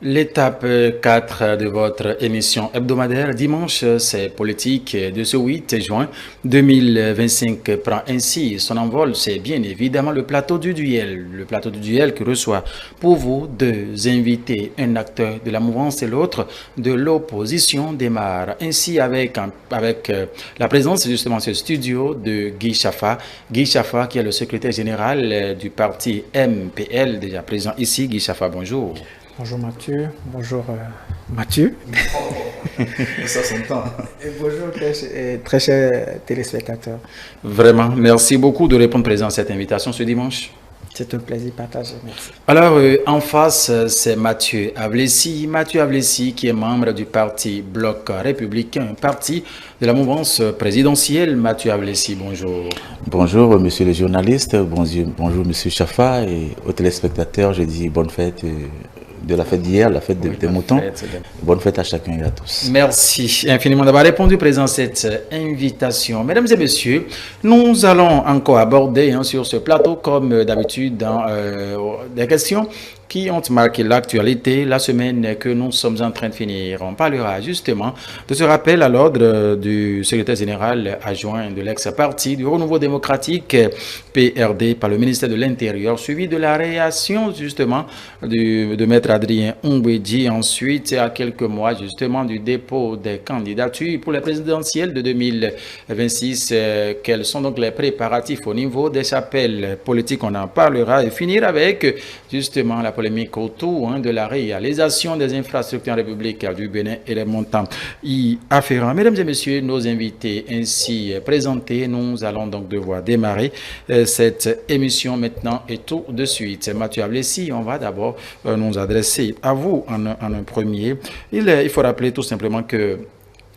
L'étape 4 de votre émission hebdomadaire dimanche, c'est politique de ce 8 juin 2025 prend ainsi son envol. C'est bien évidemment le plateau du duel. Le plateau du duel qui reçoit pour vous deux invités, un acteur de la mouvance et l'autre de l'opposition démarre. Ainsi avec la présence justement ce studio de Guy Chaffa. Guy Chaffa qui est le secrétaire général du parti MPL, déjà présent ici. Guy Chaffa, bonjour. Bonjour Mathieu, bonjour Mathieu. Ça s'entend. Et bonjour très chers téléspectateurs. Vraiment, merci beaucoup de répondre présent à cette invitation ce dimanche. C'est un plaisir partagé, merci. Alors, en face, c'est Mathieu Avlessi. Mathieu Avlessi qui est membre du parti Bloc républicain, parti de la mouvance présidentielle. Mathieu Avlessi, bonjour. Bonjour, monsieur le journaliste, bonjour, monsieur Chaffa, et aux téléspectateurs, je dis bonne fête de la fête d'hier, la fête des moutons. Bonne fête à chacun et à tous. Merci infiniment d'avoir répondu présent à cette invitation. Mesdames et messieurs, nous allons encore aborder sur ce plateau, comme d'habitude, dans des questions qui ont marqué l'actualité la semaine que nous sommes en train de finir. On parlera justement de ce rappel à l'ordre du secrétaire général adjoint de l'ex-parti du Renouveau démocratique PRD par le ministère de l'Intérieur, suivi de la réaction justement de Maître Adrien Umbwedji. Ensuite, à quelques mois justement du dépôt des candidatures pour les présidentielles de 2026, quels sont donc les préparatifs au niveau des chapelles politiques? On en parlera et finir avec justement la polémique autour de la réalisation des infrastructures en République du Bénin et les montants y afférents. Mesdames et messieurs, nos invités ainsi présentés, nous allons donc devoir démarrer cette émission maintenant et tout de suite. Mathieu Avlessi, on va d'abord nous adresser à vous en un premier. Il faut rappeler tout simplement que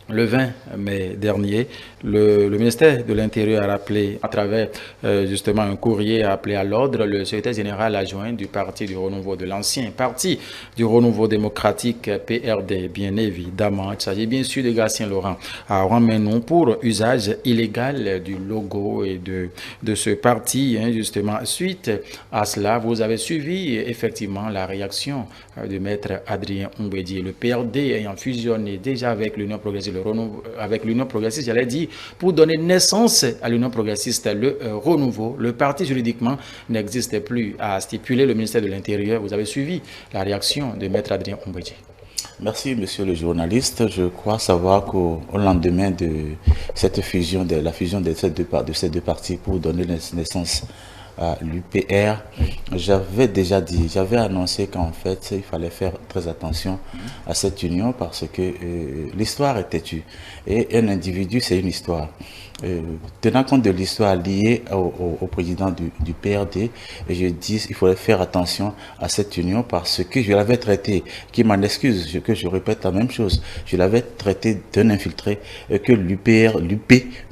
le 20 mai dernier, le ministère de l'Intérieur a rappelé, à travers justement un courrier, a appelé à l'ordre le secrétaire général adjoint du Parti du Renouveau, de l'ancien Parti du Renouveau démocratique PRD, bien évidemment. Il s'agit bien sûr de Gatien Laurent à Ouameno pour usage illégal du logo et de ce parti. Justement, suite à cela, vous avez suivi effectivement la réaction de Maître Adrien Umbwedji, le PRD ayant fusionné déjà avec l'Union progressiste, avec l'Union progressiste, j'allais dire, pour donner naissance à l'Union progressiste, le Renouveau. Le parti juridiquement n'existe plus, à stipuler le ministère de l'Intérieur. Vous avez suivi la réaction de Maître Adrien Umbwedji. Merci, monsieur le journaliste. Je crois savoir qu'au lendemain de cette fusion, de la fusion de ces deux partis pour donner naissance à l'UPR, j'avais annoncé qu'en fait, il fallait faire très attention à cette union parce que l'histoire est têtue. Et un individu, c'est une histoire. Tenant compte de l'histoire liée au président du PRD, je dis qu'il faudrait faire attention à cette union parce que je l'avais traité, qui m'en excuse, que je répète la même chose, je l'avais traité d'un infiltré que l'UP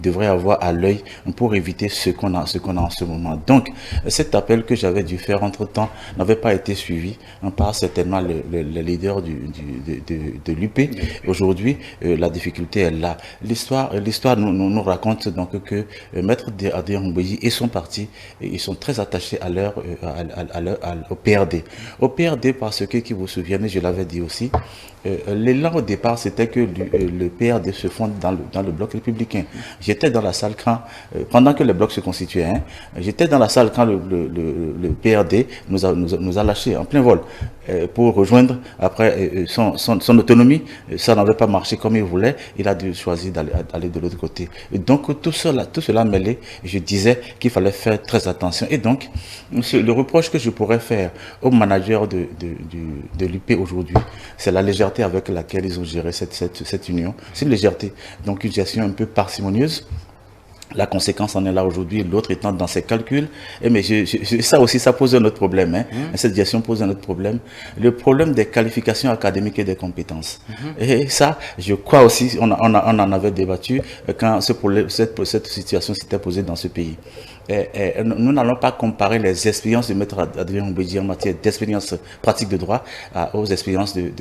devrait avoir à l'œil pour éviter ce qu'on a en ce moment. Donc, cet appel que j'avais dû faire entre-temps n'avait pas été suivi par certainement le leader de l'UP. Aujourd'hui, la difficulté est là. L'histoire nous raconte donc que Maître Adrien Umbwedji et son parti, ils sont très attachés au PRD. Au PRD parce que, qui vous souvenez, je l'avais dit aussi, l'élan au départ, c'était que le PRD se fonde dans le bloc républicain. J'étais dans la salle quand, pendant que le bloc se constituait, j'étais dans la salle quand le PRD nous a lâchés en plein vol pour rejoindre après son autonomie. Ça n'avait pas marché comme il voulait. Il a dû choisir d'aller de l'autre côté. Et donc tout cela mêlé, je disais qu'il fallait faire très attention. Et donc, le reproche que je pourrais faire aux managers de l'UP aujourd'hui, c'est la légèreté avec laquelle ils ont géré cette union. C'est une légèreté, donc une gestion un peu parcimonieuse. La conséquence en est là aujourd'hui, l'autre étant dans ses calculs. Mais ça aussi, ça pose un autre problème. Cette gestion pose un autre problème. Le problème des qualifications académiques et des compétences. Et ça, je crois aussi, on en avait débattu quand cette situation s'était posée dans ce pays. Nous n'allons pas comparer les expériences de Maître Adrien Umbwedji en matière d'expérience pratique de droit aux expériences de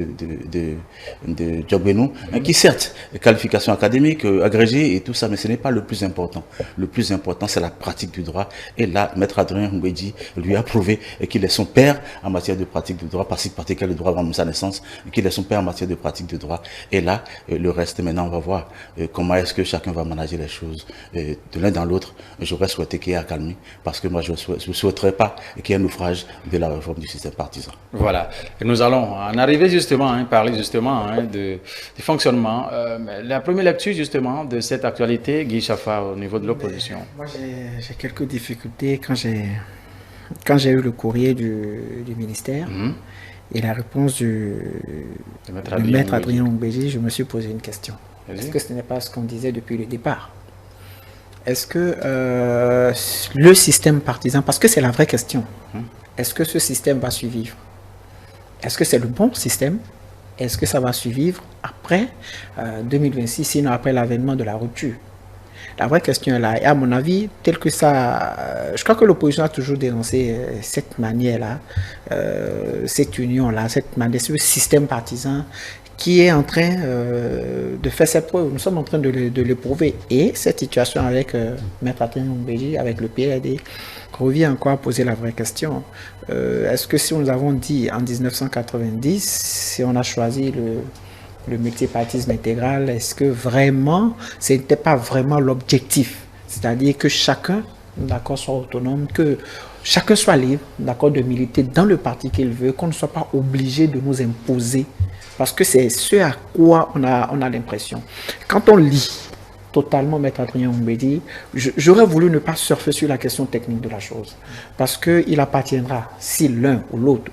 Diogbenou, qui certes, qualification académique, agrégée et tout ça, mais ce n'est pas le plus important. important. Le plus important, c'est la pratique du droit. Et là, Maître Adrien Mbedi lui a prouvé qu'il est son père en matière de pratique du droit, parce que le droit avant sa naissance, qu'il est son père en matière de pratique du droit. Et là, le reste, maintenant, on va voir comment est-ce que chacun va manager les choses de l'un dans l'autre. J'aurais souhaité qu'il y ait accalmie, parce que moi, je ne souhaiterais pas qu'il y ait un naufrage de la réforme du système partisan. Voilà. Et nous allons en arriver justement, parler justement du fonctionnement. La première lecture justement de cette actualité, Guy Chaffa, au niveau de l'opposition. Moi, j'ai quelques difficultés quand j'ai eu le courrier du ministère et la réponse de Maître Adrien Mbedi, je me suis posé une question. Est-ce que ce n'est pas ce qu'on disait depuis le départ? Est-ce que le système partisan, parce que c'est la vraie question, est-ce que ce système va survivre? Est-ce que c'est le bon système? Est-ce que ça va survivre après 2026, sinon après l'avènement de la rupture? La vraie question est là. Et à mon avis, tel que ça, je crois que l'opposition a toujours dénoncé cette manière-là, cette union-là, cette manière, ce système partisan qui est en train de faire ses preuves. Nous sommes en train de l'éprouver. Et cette situation avec Maître Adrien Mbedi, avec le PRD, revient encore à poser la vraie question. Est-ce que si nous avons dit en 1990, si on a choisi le multipartisme intégral, est-ce que vraiment, ce n'était pas vraiment l'objectif? C'est-à-dire que chacun, d'accord, soit autonome, que chacun soit libre, d'accord, de militer dans le parti qu'il veut, qu'on ne soit pas obligé de nous imposer. Parce que c'est ce à quoi on a l'impression. Quand on lit totalement Maître Adrien Mbedi, j'aurais voulu ne pas surfer sur la question technique de la chose. Parce qu'il appartiendra, si l'un ou l'autre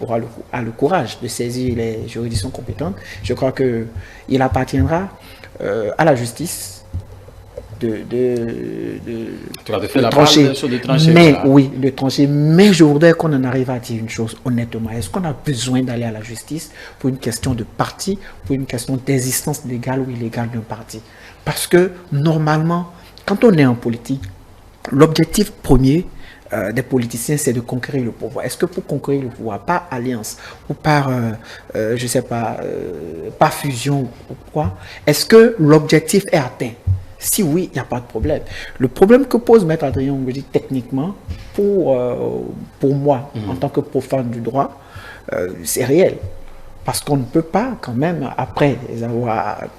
a le courage de saisir les juridictions compétentes, je crois qu'il appartiendra à la justice de trancher. Mais oui, de trancher. Mais je voudrais qu'on en arrive à dire une chose honnêtement. Est-ce qu'on a besoin d'aller à la justice pour une question de parti, pour une question d'existence légale ou illégale d'un parti? Parce que normalement, quand on est en politique, l'objectif premier des politiciens, c'est de conquérir le pouvoir. Est-ce que pour conquérir le pouvoir, par alliance ou par, je sais pas, par fusion ou quoi, est-ce que l'objectif est atteint? Si oui, il n'y a pas de problème. Le problème que pose Maître Adrien Mbedi techniquement, pour moi, en tant que profane du droit, c'est réel. Parce qu'on ne peut pas quand même, après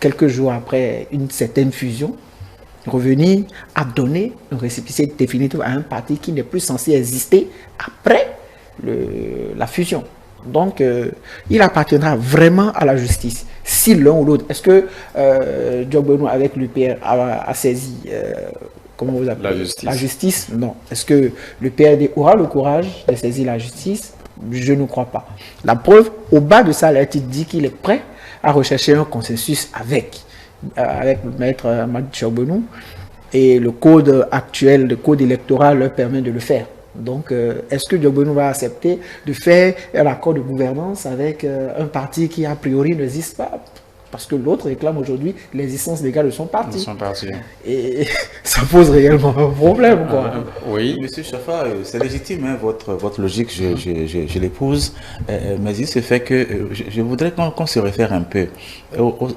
quelques jours après une certaine fusion, revenir à donner un récépissé définitif à un parti qui n'est plus censé exister après la fusion. Donc, il appartiendra vraiment à la justice. Si l'un ou l'autre, est-ce que Diogbenou avec l'UPR a saisi comment vous appelez, la justice? Non. Est-ce que le PRD aura le courage de saisir la justice? Je ne crois pas. La preuve, au bas de ça, il dit qu'il est prêt à rechercher un consensus avec Maître Diogbenou, et le code actuel, le code électoral leur permet de le faire. Donc, est-ce que Diogbenou va accepter de faire un accord de gouvernance avec un parti qui, a priori, n'existe pas? Parce que l'autre réclame aujourd'hui l'existence légale de son parti. Et ça pose réellement un problème, quoi. Oui. Monsieur Chaffa, c'est légitime, hein, votre logique, je l'épouse. Mais il se fait que je voudrais qu'on se réfère un peu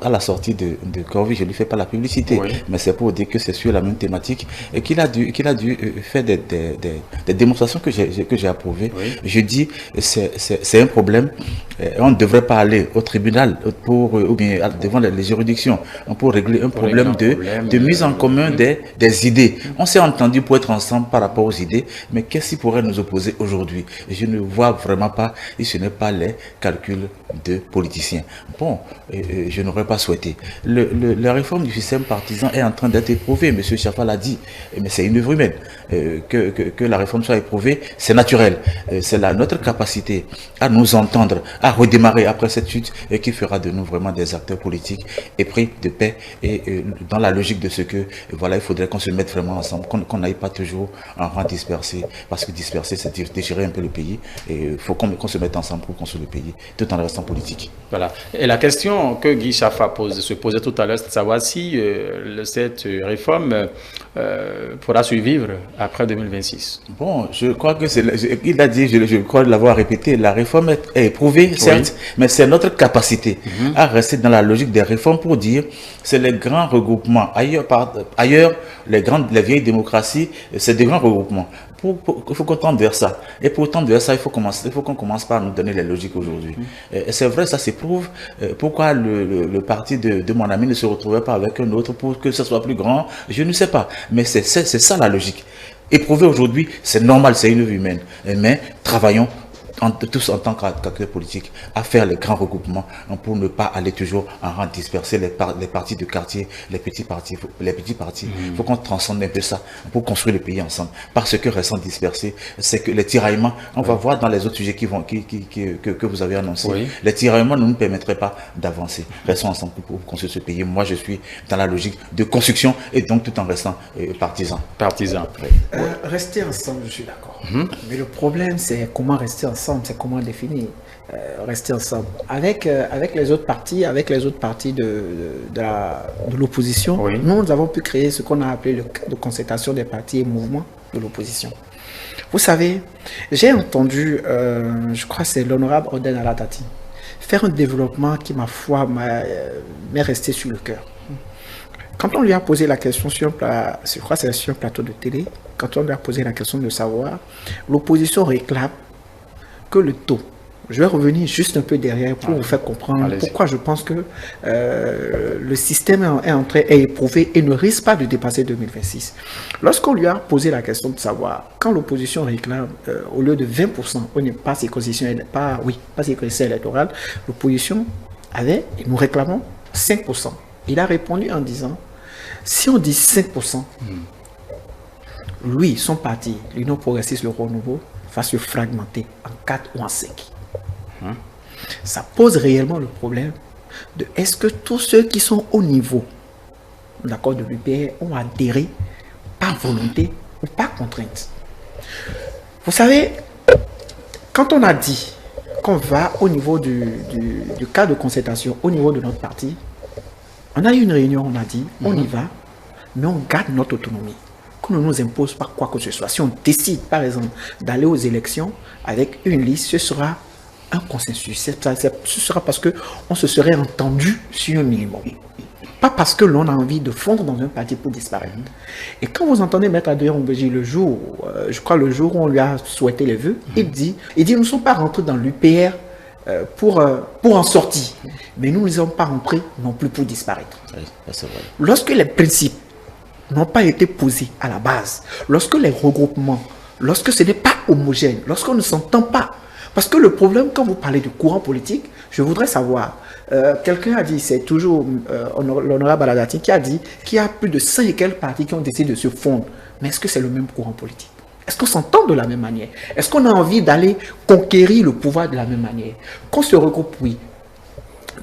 à la sortie de Corvi. Je ne lui fais pas la publicité, mais c'est pour dire que c'est sur la même thématique et qu'il a dû faire des démonstrations que j'ai approuvées. Je dis, c'est un problème. On ne devrait pas aller au tribunal ou bien devant les juridictions pour régler un problème de mise en commun des idées. On s'est entendu pour être ensemble par rapport aux idées, mais qu'est-ce qui pourrait nous opposer aujourd'hui? Je ne vois vraiment pas, et ce n'est pas les calculs de politiciens. Bon, je n'aurais pas souhaité. La réforme du système partisan est en train d'être éprouvée, M. Chaffa l'a dit, mais c'est une œuvre humaine. Que la réforme soit éprouvée, c'est naturel. C'est notre capacité à nous entendre, à redémarrer après cette chute, et qui fera de nous vraiment des acteurs politiques épris de paix et dans la logique de ce que, voilà, il faudrait qu'on se mette vraiment ensemble, qu'on n'aille pas toujours en rang dispersé, parce que disperser, c'est déchirer un peu le pays, et il faut qu'on se mette ensemble pour construire le pays, tout en restant politique. Voilà. Et la question que Guy Chaffa se posait tout à l'heure, c'est de savoir si cette réforme pourra survivre après 2026. Bon, je crois que il a dit, je crois l'avoir répété, la réforme est éprouvée, certes, mais c'est notre capacité à rester dans la la logique des réformes pour dire c'est les grands regroupements. Ailleurs les vieilles démocraties, c'est des grands regroupements. Il faut qu'on tende vers ça. Et pour tendre vers ça, il faut qu'on commence par nous donner les logiques aujourd'hui. Et c'est vrai, ça s'éprouve. Pourquoi le parti de mon ami ne se retrouvait pas avec un autre pour que ce soit plus grand? Je ne sais pas. Mais c'est ça la logique. Éprouver aujourd'hui, c'est normal, c'est une vie humaine. Mais travaillons tous en tant qu'acteurs politiques à faire les grands regroupements pour ne pas aller toujours en rang disperser les partis de quartier, les petits partis. Il faut qu'on transcende un peu ça pour construire le pays ensemble. Parce que restant dispersés, c'est que les tiraillements, on va voir dans les autres sujets que vous avez annoncés, les tiraillements ne nous permettraient pas d'avancer. Restons ensemble pour construire ce pays. Moi, je suis dans la logique de construction et donc tout en restant partisan. Rester ensemble, je suis d'accord. Mais le problème, c'est comment rester ensemble, c'est comment définir rester ensemble. Avec les autres partis, de l'opposition, nous avons pu créer ce qu'on a appelé le cadre de concertation des partis et mouvements de l'opposition. Vous savez, j'ai entendu, je crois que c'est l'honorable Oden Alatati, faire un développement qui, ma foi, m'est resté sur le cœur. Quand on lui a posé la question sur un plateau de télé, quand on lui a posé la question de savoir, l'opposition réclame que le taux. Je vais revenir juste un peu derrière pour vous faire comprendre pourquoi je pense que le système est éprouvé et ne risque pas de dépasser 2026. Lorsqu'on lui a posé la question de savoir, quand l'opposition réclame au lieu de 20%, on n'est pas séquenciation électorale, l'opposition avait, et nous réclamons 5%. Il a répondu en disant, si on dit 5%, lui, son parti, l'Union progressiste, le renouveau, va se fragmenter en 4 ou en 5. Ça pose réellement le problème de est-ce que tous ceux qui sont au niveau de l'UPR ont adhéré par volonté ou par contrainte. Vous savez, quand on a dit qu'on va au niveau du cadre de concertation, au niveau de notre parti, on a eu une réunion, on a dit, on y va, mais on garde notre autonomie. Qu'on ne nous impose pas quoi que ce soit. Si on décide, par exemple, d'aller aux élections avec une liste, ce sera un consensus. Ce sera parce qu'on se serait entendu sur un minimum. Pas parce que l'on a envie de fondre dans un parti pour disparaître. Et quand vous entendez Maître Adrien Ombéji le jour, je crois le jour où on lui a souhaité les vœux, il dit, nous ne sommes pas rentrés dans l'UPR pour en sortir. Mais nous ne sommes pas rentrés non plus pour disparaître. Oui, c'est vrai. Lorsque les principes n'ont pas été posés à la base, lorsque les regroupements, lorsque ce n'est pas homogène, lorsqu'on ne s'entend pas, parce que le problème, quand vous parlez de courant politique, je voudrais savoir, quelqu'un a dit, c'est toujours l'honorable Aladati qui a dit qu'il y a plus de 5 et quelques partis qui ont décidé de se fondre. Mais est-ce que c'est le même courant politique? Est-ce qu'on s'entend de la même manière? Est-ce qu'on a envie d'aller conquérir le pouvoir de la même manière? Qu'on se regroupe, oui.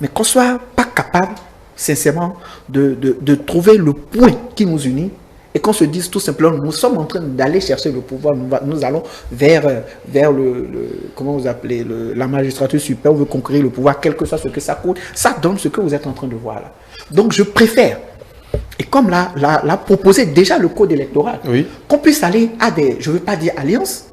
Mais qu'on ne soit pas capable, sincèrement, de trouver le point qui nous unit et qu'on se dise tout simplement, nous sommes en train d'aller chercher le pouvoir, nous allons vers comment vous appelez, la magistrature supérieure, on veut conquérir le pouvoir, quel que soit ce que ça coûte, ça donne ce que vous êtes en train de voir là. Donc je préfère, et comme l'a proposé déjà le code électoral, qu'on puisse aller à des, je ne veux pas dire alliances,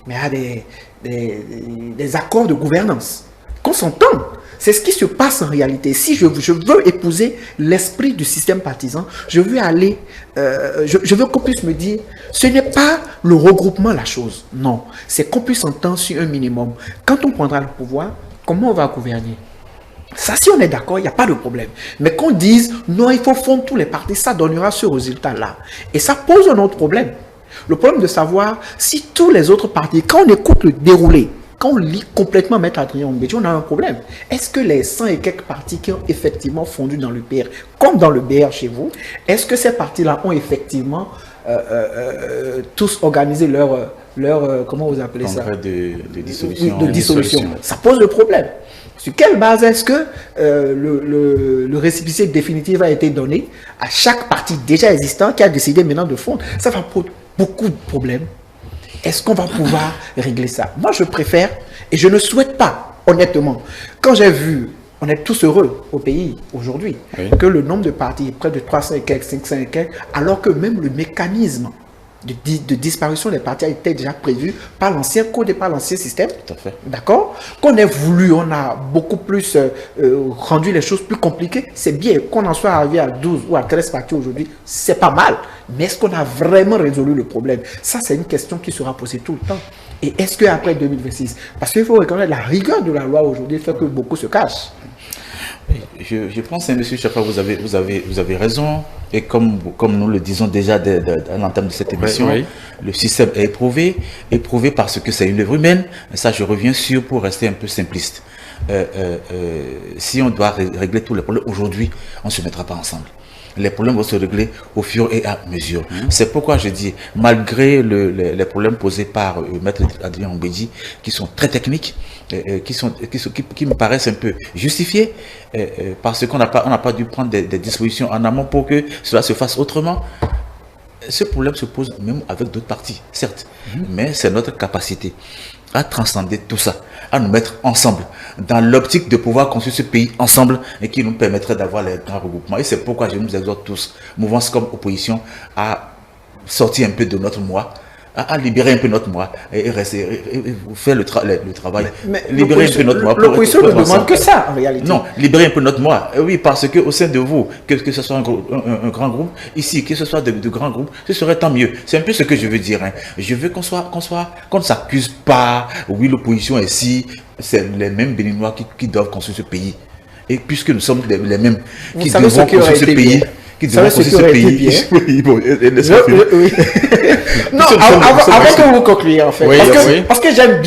mais à des accords de gouvernance, qu'on s'entende. C'est ce qui se passe en réalité. Si je veux épouser l'esprit du système partisan, je veux aller, je veux qu'on puisse me dire, ce n'est pas le regroupement la chose. Non, c'est qu'on puisse entendre sur un minimum. Quand on prendra le pouvoir, comment on va gouverner? Ça, si on est d'accord, il n'y a pas de problème. Mais qu'on dise, non, il faut fondre tous les partis, ça donnera ce résultat-là. Et ça pose un autre problème. Le problème de savoir si tous les autres partis, quand on écoute le déroulé, quand on lit complètement Maître Adrien Ombéji, on a un problème. Est-ce que les 100 et quelques partis qui ont effectivement fondu dans le PR, comme dans le BR chez vous, est-ce que ces partis-là ont effectivement tous organisé leur comment vous appelez ça? De dissolution. De dissolution. Ça pose le problème. Sur quelle base est-ce que le récépissé définitif a été donné à chaque parti déjà existant qui a décidé maintenant de fondre? Ça va poser beaucoup de problèmes. Est-ce qu'on va pouvoir régler ça? Moi, je préfère, et je ne souhaite pas, honnêtement, quand j'ai vu, on est tous heureux au pays aujourd'hui, que le nombre de partis est près de 300 et quelques, 500 et quelques, alors que même le mécanisme de disparition des partis a été déjà prévu par l'ancien code et par l'ancien système. Tout à fait. D'accord. Qu'on ait voulu, on a beaucoup plus rendu les choses plus compliquées. C'est bien qu'on en soit arrivé à 12 ou à 13 partis aujourd'hui, c'est pas mal. Mais est-ce qu'on a vraiment résolu le problème? Ça, c'est une question qui sera posée tout le temps. Et est-ce qu'après 2026, parce qu'il faut reconnaître la rigueur de la loi aujourd'hui fait que beaucoup se cachent. Je pense, M. Chafa, vous avez raison. Et comme nous le disons déjà à l'entame de cette émission, oui. Le système est éprouvé parce que c'est une œuvre humaine. Ça, je reviens sur pour rester un peu simpliste. Si on doit régler tous les problèmes aujourd'hui, on ne se mettra pas ensemble. Les problèmes vont se régler au fur et à mesure. C'est pourquoi je dis, malgré les problèmes posés par Maître Adrien Mbedji, qui sont très techniques, qui me paraissent un peu justifiés, parce qu'on n'a pas dû prendre des dispositions en amont pour que cela se fasse autrement. Ce problème se pose même avec d'autres partis, certes, mais c'est notre capacité à transcender tout ça, à nous mettre ensemble, dans l'optique de pouvoir construire ce pays ensemble et qui nous permettrait d'avoir les grands regroupements. Et c'est pourquoi je nous exhorte tous, mouvance comme opposition, à sortir un peu de notre moi, à libérer un peu notre moi et faire le travail. Mais libérer un peu notre moi. L'opposition ne demande que ça, en réalité. Non, libérer un peu notre moi. Oui, parce qu'au sein de vous, que ce soit un grand groupe, ici, que ce soit de grands groupes, ce serait tant mieux. C'est un peu ce que je veux dire. Hein. Je veux qu'on ne s'accuse pas. Oui, l'opposition ici, c'est les mêmes Béninois qui doivent construire ce pays. Et puisque nous sommes les mêmes qui devons construire ce pays. Ça ce qui aurait été bien. Oui, bon, oui. Non, avant que vous concluiez, en fait. Oui, parce que j'aime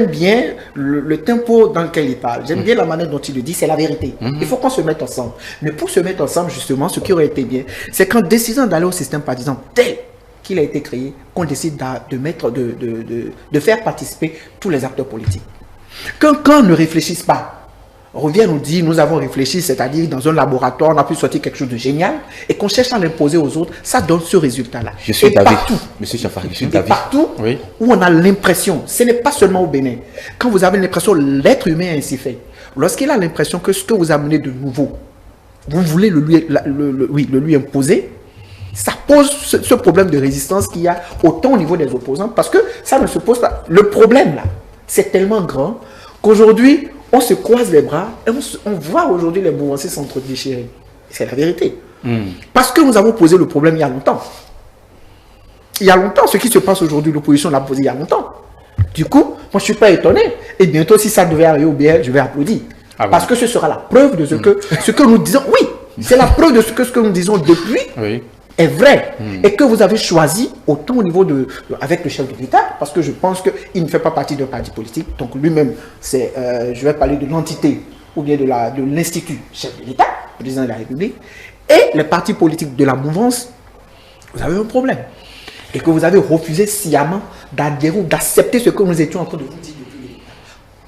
bien le tempo dans lequel il parle. J'aime bien la manière dont il le dit, c'est la vérité. Il faut qu'on se mette ensemble. Mais pour se mettre ensemble, justement, ce qui aurait été bien, c'est qu'en décidant d'aller au système partisan tel qu'il a été créé, qu'on décide de faire participer tous les acteurs politiques. Quand on ne réfléchisse pas, on revient nous dire, nous avons réfléchi, c'est-à-dire dans un laboratoire, on a pu sortir quelque chose de génial, et qu'on cherche à l'imposer aux autres, ça donne ce résultat-là. Je suis d'avis. Monsieur Chafa, je suis d'avis. Partout où on a l'impression, ce n'est pas seulement au Bénin, quand vous avez l'impression, l'être humain est ainsi fait, lorsqu'il a l'impression que ce que vous amenez de nouveau, vous voulez le lui imposer, ça pose ce problème de résistance qu'il y a autant au niveau des opposants, parce que ça ne se pose pas. Le problème là, c'est tellement grand qu'aujourd'hui, on se croise les bras et on voit aujourd'hui les mouvances s'entre-déchirer. C'est la vérité. Parce que nous avons posé le problème il y a longtemps. Il y a longtemps, ce qui se passe aujourd'hui, l'opposition l'a posé il y a longtemps. Du coup, moi je ne suis pas étonné. Et bientôt, si ça devait arriver au BR, je vais applaudir. Parce que ce sera la preuve de ce que nous disons. Oui, c'est la preuve de ce que nous disons depuis. Est vrai et que vous avez choisi autant au niveau avec le chef de l'État, parce que je pense qu'il ne fait pas partie d'un parti politique, donc lui-même, c'est, je vais parler de l'entité ou bien de l'institut chef de l'État, président de la République, et les partis politiques de la mouvance, vous avez un problème. Et que vous avez refusé sciemment d'adhérer ou d'accepter ce que nous étions en train de vous dire depuis le début.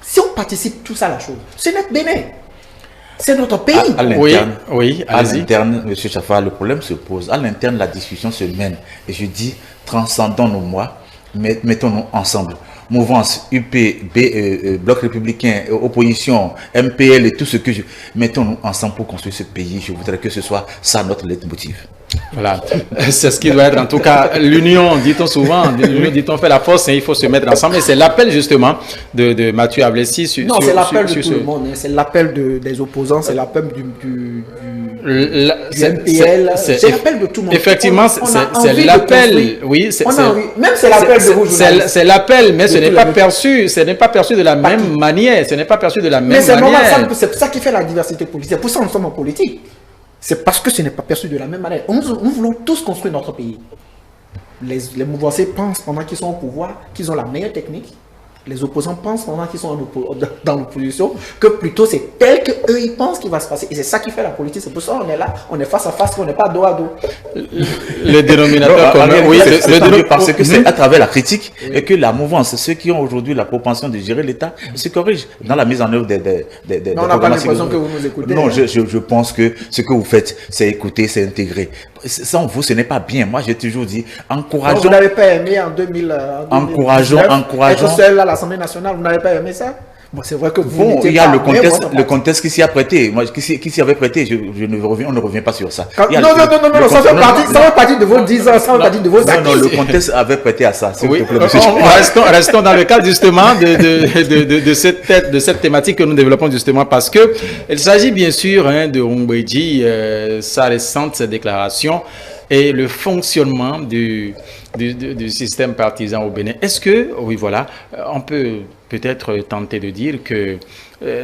Si on participe tous à la chose, c'est notre Bénin. C'est notre pays. À l'interne, à l'interne, M. Chafa, le problème se pose. À l'interne, la discussion se mène. Et je dis, transcendons nos moi, mettons-nous ensemble. Mouvance, UP, Bloc républicain, opposition, MPL et tout ce que mettons-nous ensemble pour construire ce pays. Je voudrais que ce soit ça notre leitmotiv. Voilà, c'est ce qui doit être en tout cas l'union, dit-on souvent, l'union, dit-on, fait la force et il faut se mettre ensemble. Et c'est l'appel justement de Mathieu Ablessi sur non, c'est l'appel de tout le monde, hein. C'est l'appel des opposants, c'est l'appel du MPL, c'est l'appel de tout le monde. Effectivement, c'est l'appel, oui, même c'est l'appel de vous, c'est l'appel, mais ce n'est pas perçu, de la même manière, ce n'est pas perçu de la même manière. Mais c'est normal, c'est ça qui fait la diversité politique, c'est pour ça que nous sommes en politique. C'est parce que ce n'est pas perçu de la même manière. Nous voulons tous construire notre pays. Les mouvanciers pensent pendant qu'ils sont au pouvoir qu'ils ont la meilleure technique. Les opposants pensent pendant qu'ils sont dans l'opposition que plutôt c'est tel qu'eux ils pensent qu'il va se passer. Et c'est ça qui fait la politique. C'est pour ça qu'on est là, on est face à face, on n'est pas dos à dos. Le dénominateur commun, oui, parce que c'est à travers la critique et que la mouvance, ceux qui ont aujourd'hui la propension de gérer l'État, se corrigent dans la mise en œuvre des non, on n'a pas l'impression que vous nous écoutez. Non, je pense que ce que vous faites, c'est écouter, c'est intégrer. Sans vous, ce n'est pas bien. Moi, j'ai toujours dit, encourageons. Vous n'avez pas aimé en 2000. Encourageons. Être seul à l'Assemblée nationale, vous n'avez pas aimé ça? Bon, c'est vrai que il y a le contexte qui s'y a prêté. Moi, qui s'y avait prêté, on ne revient pas sur ça. Non, ça fait partie de vos 10 ans, ça fait partie de vos acquis. Non, le contexte avait prêté à ça. Oui, restons dans le cadre justement de cette thématique que nous développons justement parce que il s'agit bien sûr de Ongweji, sa récente déclaration et le fonctionnement du système partisan au Bénin. Est-ce que, oui voilà, on peut peut-être tenter de dire que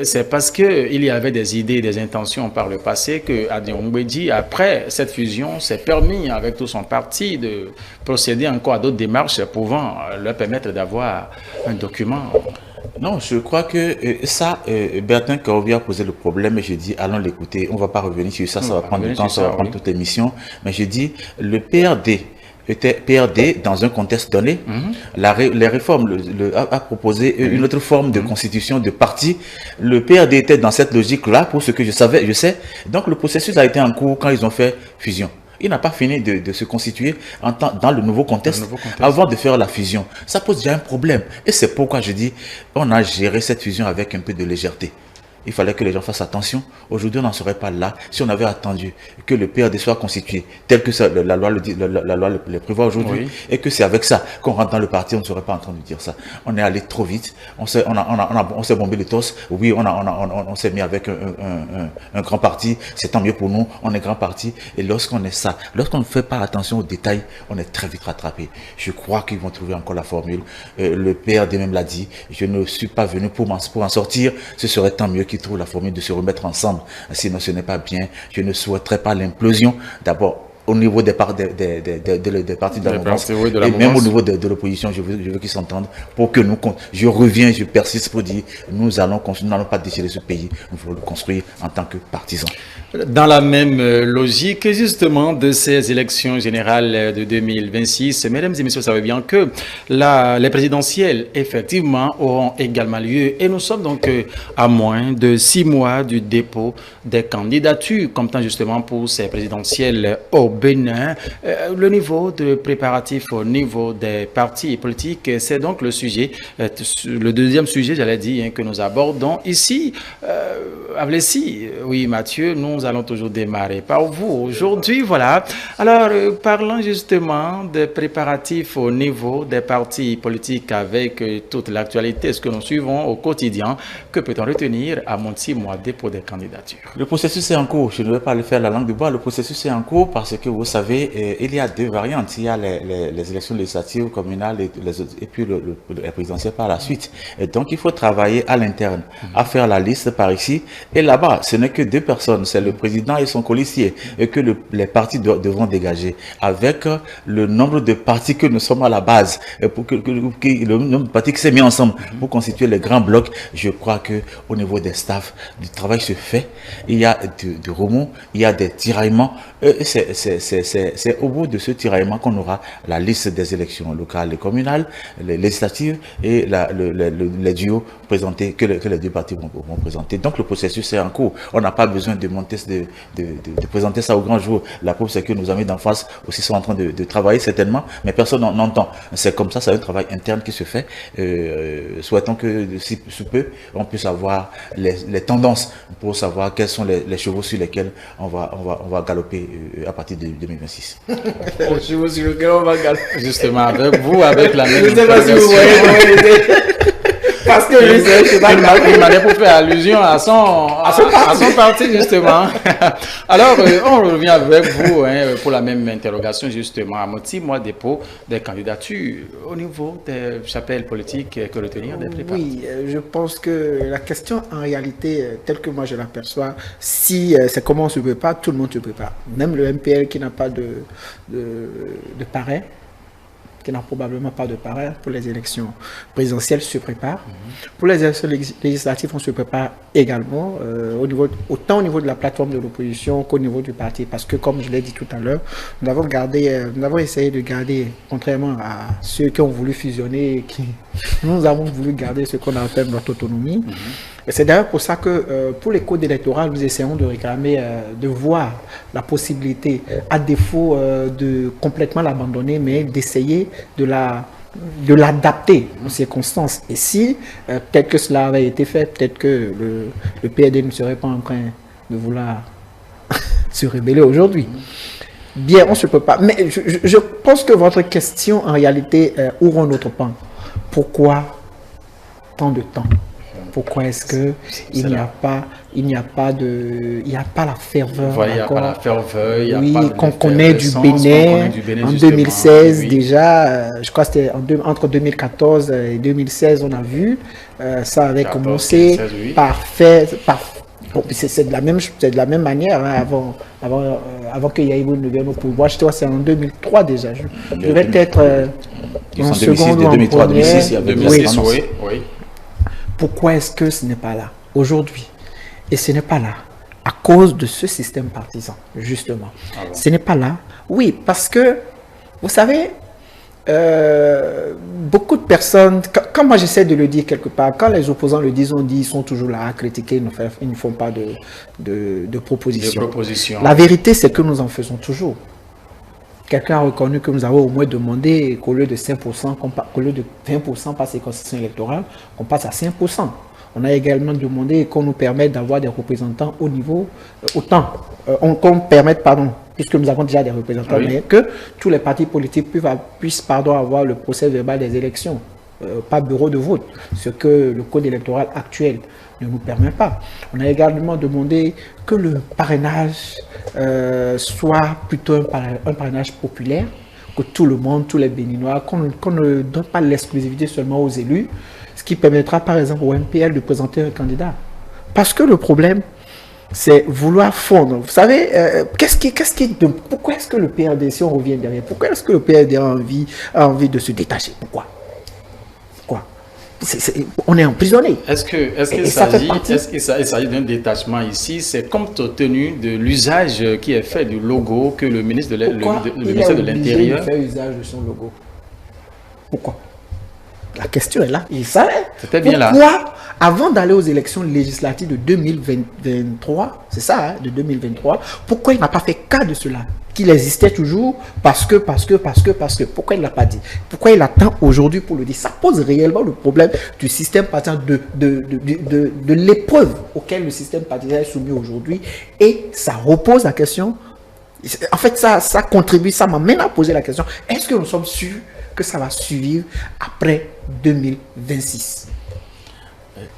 c'est parce qu'il y avait des idées, des intentions par le passé que Adi Ongweji, après cette fusion, s'est permis avec tout son parti de procéder encore à d'autres démarches pouvant leur permettre d'avoir un document. Non, je crois que ça, Bertin Karoubi a posé le problème et je dis, allons l'écouter. On ne va pas revenir sur ça, ça va prendre du temps, ça va prendre toute l'émission. Mais je dis, le PRD était PRD dans un contexte donné. Les réformes a proposé une autre forme de constitution de parti. Le PRD était dans cette logique-là, pour ce que je sais. Donc le processus a été en cours quand ils ont fait fusion. Il n'a pas fini de se constituer dans le nouveau contexte avant de faire la fusion. Ça pose déjà un problème. Et c'est pourquoi je dis, on a géré cette fusion avec un peu de légèreté. Il fallait que les gens fassent attention. Aujourd'hui, on n'en serait pas là si on avait attendu que le PRD soit constitué tel que ça, la loi le prévoit aujourd'hui, et que c'est avec ça qu'on rentre dans le parti. On ne serait pas en train de dire ça. On est allé trop vite. On s'est bombé le torse. Oui, on s'est mis avec un grand parti. C'est tant mieux pour nous. On est grand parti. Et lorsqu'on ne fait pas attention aux détails, on est très vite rattrapé. Je crois qu'ils vont trouver encore la formule. Le PRD même l'a dit. Je ne suis pas venu pour en sortir. Ce serait tant mieux qu'ils trouve la formule de se remettre ensemble. Sinon, ce n'est pas bien. Je ne souhaiterais pas l'implosion. D'abord, au niveau des partis de la mouvance, et même au niveau de l'opposition, je veux qu'ils s'entendent pour que je persiste pour dire, nous n'allons pas déchirer ce pays, nous voulons le construire en tant que partisans. Dans la même logique, justement, de ces élections générales de 2026, mesdames et messieurs, vous savez bien que les présidentielles, effectivement, auront également lieu. Et nous sommes donc à moins de 6 mois du dépôt des candidatures, comme tant justement pour ces présidentielles au Bénin. Le niveau de préparatif au niveau des partis politiques, c'est donc le sujet, le deuxième sujet, j'allais dire, que nous abordons ici. Avlessi, oui Mathieu, nous allons toujours démarrer par vous aujourd'hui, voilà. Alors, parlant justement des préparatifs au niveau des partis politiques avec toute l'actualité, ce que nous suivons au quotidien, que peut-on retenir à moins de 6 mois dépôt des candidatures? Le processus est en cours, je ne vais pas le faire la langue de bois, le processus est en cours parce que vous savez, il y a 2 variantes, il y a les élections législatives, communales et puis la présidentielle par la suite. Et donc, il faut travailler à l'interne, à faire la liste par ici. Et là-bas, ce n'est que 2 personnes, c'est le président et son colistier, et que les partis devront dégager. Avec le nombre de partis que nous sommes à la base, pour le nombre de partis qui s'est mis ensemble pour constituer les grands blocs, je crois qu'au niveau des staffs, du travail se fait. Il y a du remous, il y a des tiraillements. C'est au bout de ce tiraillement qu'on aura la liste des élections locales et communales, les législatives et les duos présentés, que les 2 partis vont présenter. Donc le processus est en cours. On n'a pas besoin de monter, de présenter ça au grand jour. La preuve, c'est que nos amis d'en face aussi sont en train de travailler certainement, mais personne n'entend. C'est comme ça, c'est un travail interne qui se fait. Souhaitons que si peu, on puisse avoir les tendances pour savoir quels sont les chevaux sur lesquels on va galoper à partir de 2026. Les chevaux sur lesquels on va galoper. Justement, avec vous, avec la même. Je ne sais pas si vous voyez. Parce que il m'a pour faire allusion à son parti, justement. Alors, on revient avec vous pour la même interrogation, justement. À 6 mois dépôt des candidatures au niveau des chapelles politiques, que retenir des préparatifs? Oui, je pense que la question, en réalité, telle que moi je l'aperçois, si c'est comment on se prépare, tout le monde se prépare. Même le MPL qui n'a pas de parrain, qui n'a probablement pas de parrain pour les élections présidentielles, se prépare. Pour les élections législatives, on se prépare également, autant au niveau de la plateforme de l'opposition qu'au niveau du parti. Parce que, comme je l'ai dit tout à l'heure, nous avons essayé de garder, contrairement à ceux qui ont voulu fusionner, nous avons voulu garder ce qu'on appelle notre autonomie. Et c'est d'ailleurs pour ça que pour les codes électoraux, nous essayons de réclamer, de voir la possibilité, à défaut de complètement l'abandonner, mais d'essayer de la de l'adapter aux circonstances. Et si peut-être que cela avait été fait, peut-être que le PRD ne serait pas en train de vouloir se rebeller aujourd'hui. Bien, on ne se peut pas. Mais je pense que votre question, en réalité, ouvre un autre pan. Pourquoi tant de temps? Pourquoi est-ce que il n'y a pas la ferveur? Il n'y a pas la ferveur. Oui, qu'on connaît du Bénin en 2016 oui. Déjà. Je crois que c'était entre 2014 et 2016, on a vu. Ça avait commencé 2016, oui. Bon, c'est de la même manière hein, avant que Yaïbou ne vienne au pouvoir. Je crois que c'est en 2003 déjà. Je devais être en seconde ou en première. 2006, oui. Pourquoi est-ce que ce n'est pas là aujourd'hui? Et ce n'est pas là à cause de ce système partisan, justement. Ah bon. Ce n'est pas là. Oui, parce que, vous savez, beaucoup de personnes, quand moi j'essaie de le dire quelque part, quand les opposants le disent, on dit ils sont toujours là à critiquer, ils ne font pas de propositions. La vérité, c'est que nous en faisons toujours. Quelqu'un a reconnu que nous avons au moins demandé qu'au lieu de 5%, qu'au lieu de 20% par circonscription électorale, qu'on passe à 5%. On a également demandé qu'on nous permette d'avoir des représentants au niveau, qu'on permette, puisque nous avons déjà des représentants, oui. Mais que tous les partis politiques puissent avoir le procès verbal des élections, pas bureau de vote, ce que le code électoral actuel ne nous permet pas. On a également demandé que le parrainage soit plutôt un parrainage populaire, que tout le monde, tous les Béninois, qu'on ne donne pas l'exclusivité seulement aux élus, ce qui permettra par exemple au MPL de présenter un candidat. Parce que le problème, c'est vouloir fondre. Vous savez, pourquoi est-ce que le PRD, si on revient derrière, pourquoi est-ce que le PRD a envie de se détacher? Pourquoi? On est emprisonné. Est-ce qu'il s'agit d'un détachement ici? C'est compte tenu de l'usage qui est fait du logo que le ministère de l'Intérieur fait usage de son logo. Pourquoi? La question est là. Il savait. C'était bien là. Pourquoi, avant d'aller aux élections législatives de 2023, c'est ça, hein, de 2023, pourquoi il n'a pas fait cas de cela? Qu'il existait toujours parce que. Pourquoi il ne l'a pas dit? Pourquoi il attend aujourd'hui pour le dire? Ça pose réellement le problème du système partisan, de l'épreuve auquel le système partisan est soumis aujourd'hui. Et ça repose la question. En fait, ça contribue, ça m'amène à poser la question. Est-ce que nous sommes sûrs que ça va survivre après 2026?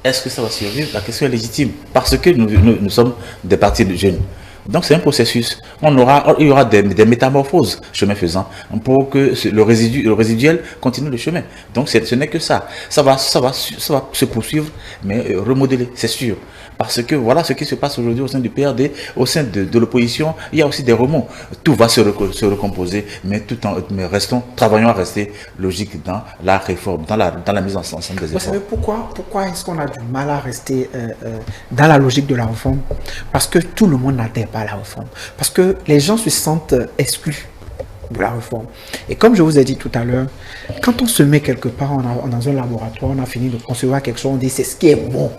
Est-ce que ça va survivre? La question est légitime. Parce que nous sommes des partis de jeunes. Donc c'est un processus. Il y aura des métamorphoses, chemin faisant, pour que le résiduel continue le chemin. Donc ce n'est que ça. Ça va se poursuivre, mais remodeler, c'est sûr. Parce que voilà ce qui se passe aujourd'hui au sein du PRD, au sein de l'opposition, il y a aussi des remous. Tout va se recomposer, mais travaillons à rester logique dans la réforme, dans la mise ensemble des efforts. Vous savez pourquoi est-ce qu'on a du mal à rester dans la logique de la réforme? Parce que tout le monde n'adhère pas à la réforme. Parce que les gens se sentent exclus de la réforme. Et comme je vous ai dit tout à l'heure, quand on se met quelque part dans un laboratoire, on a fini de concevoir quelque chose, on dit c'est ce qui est bon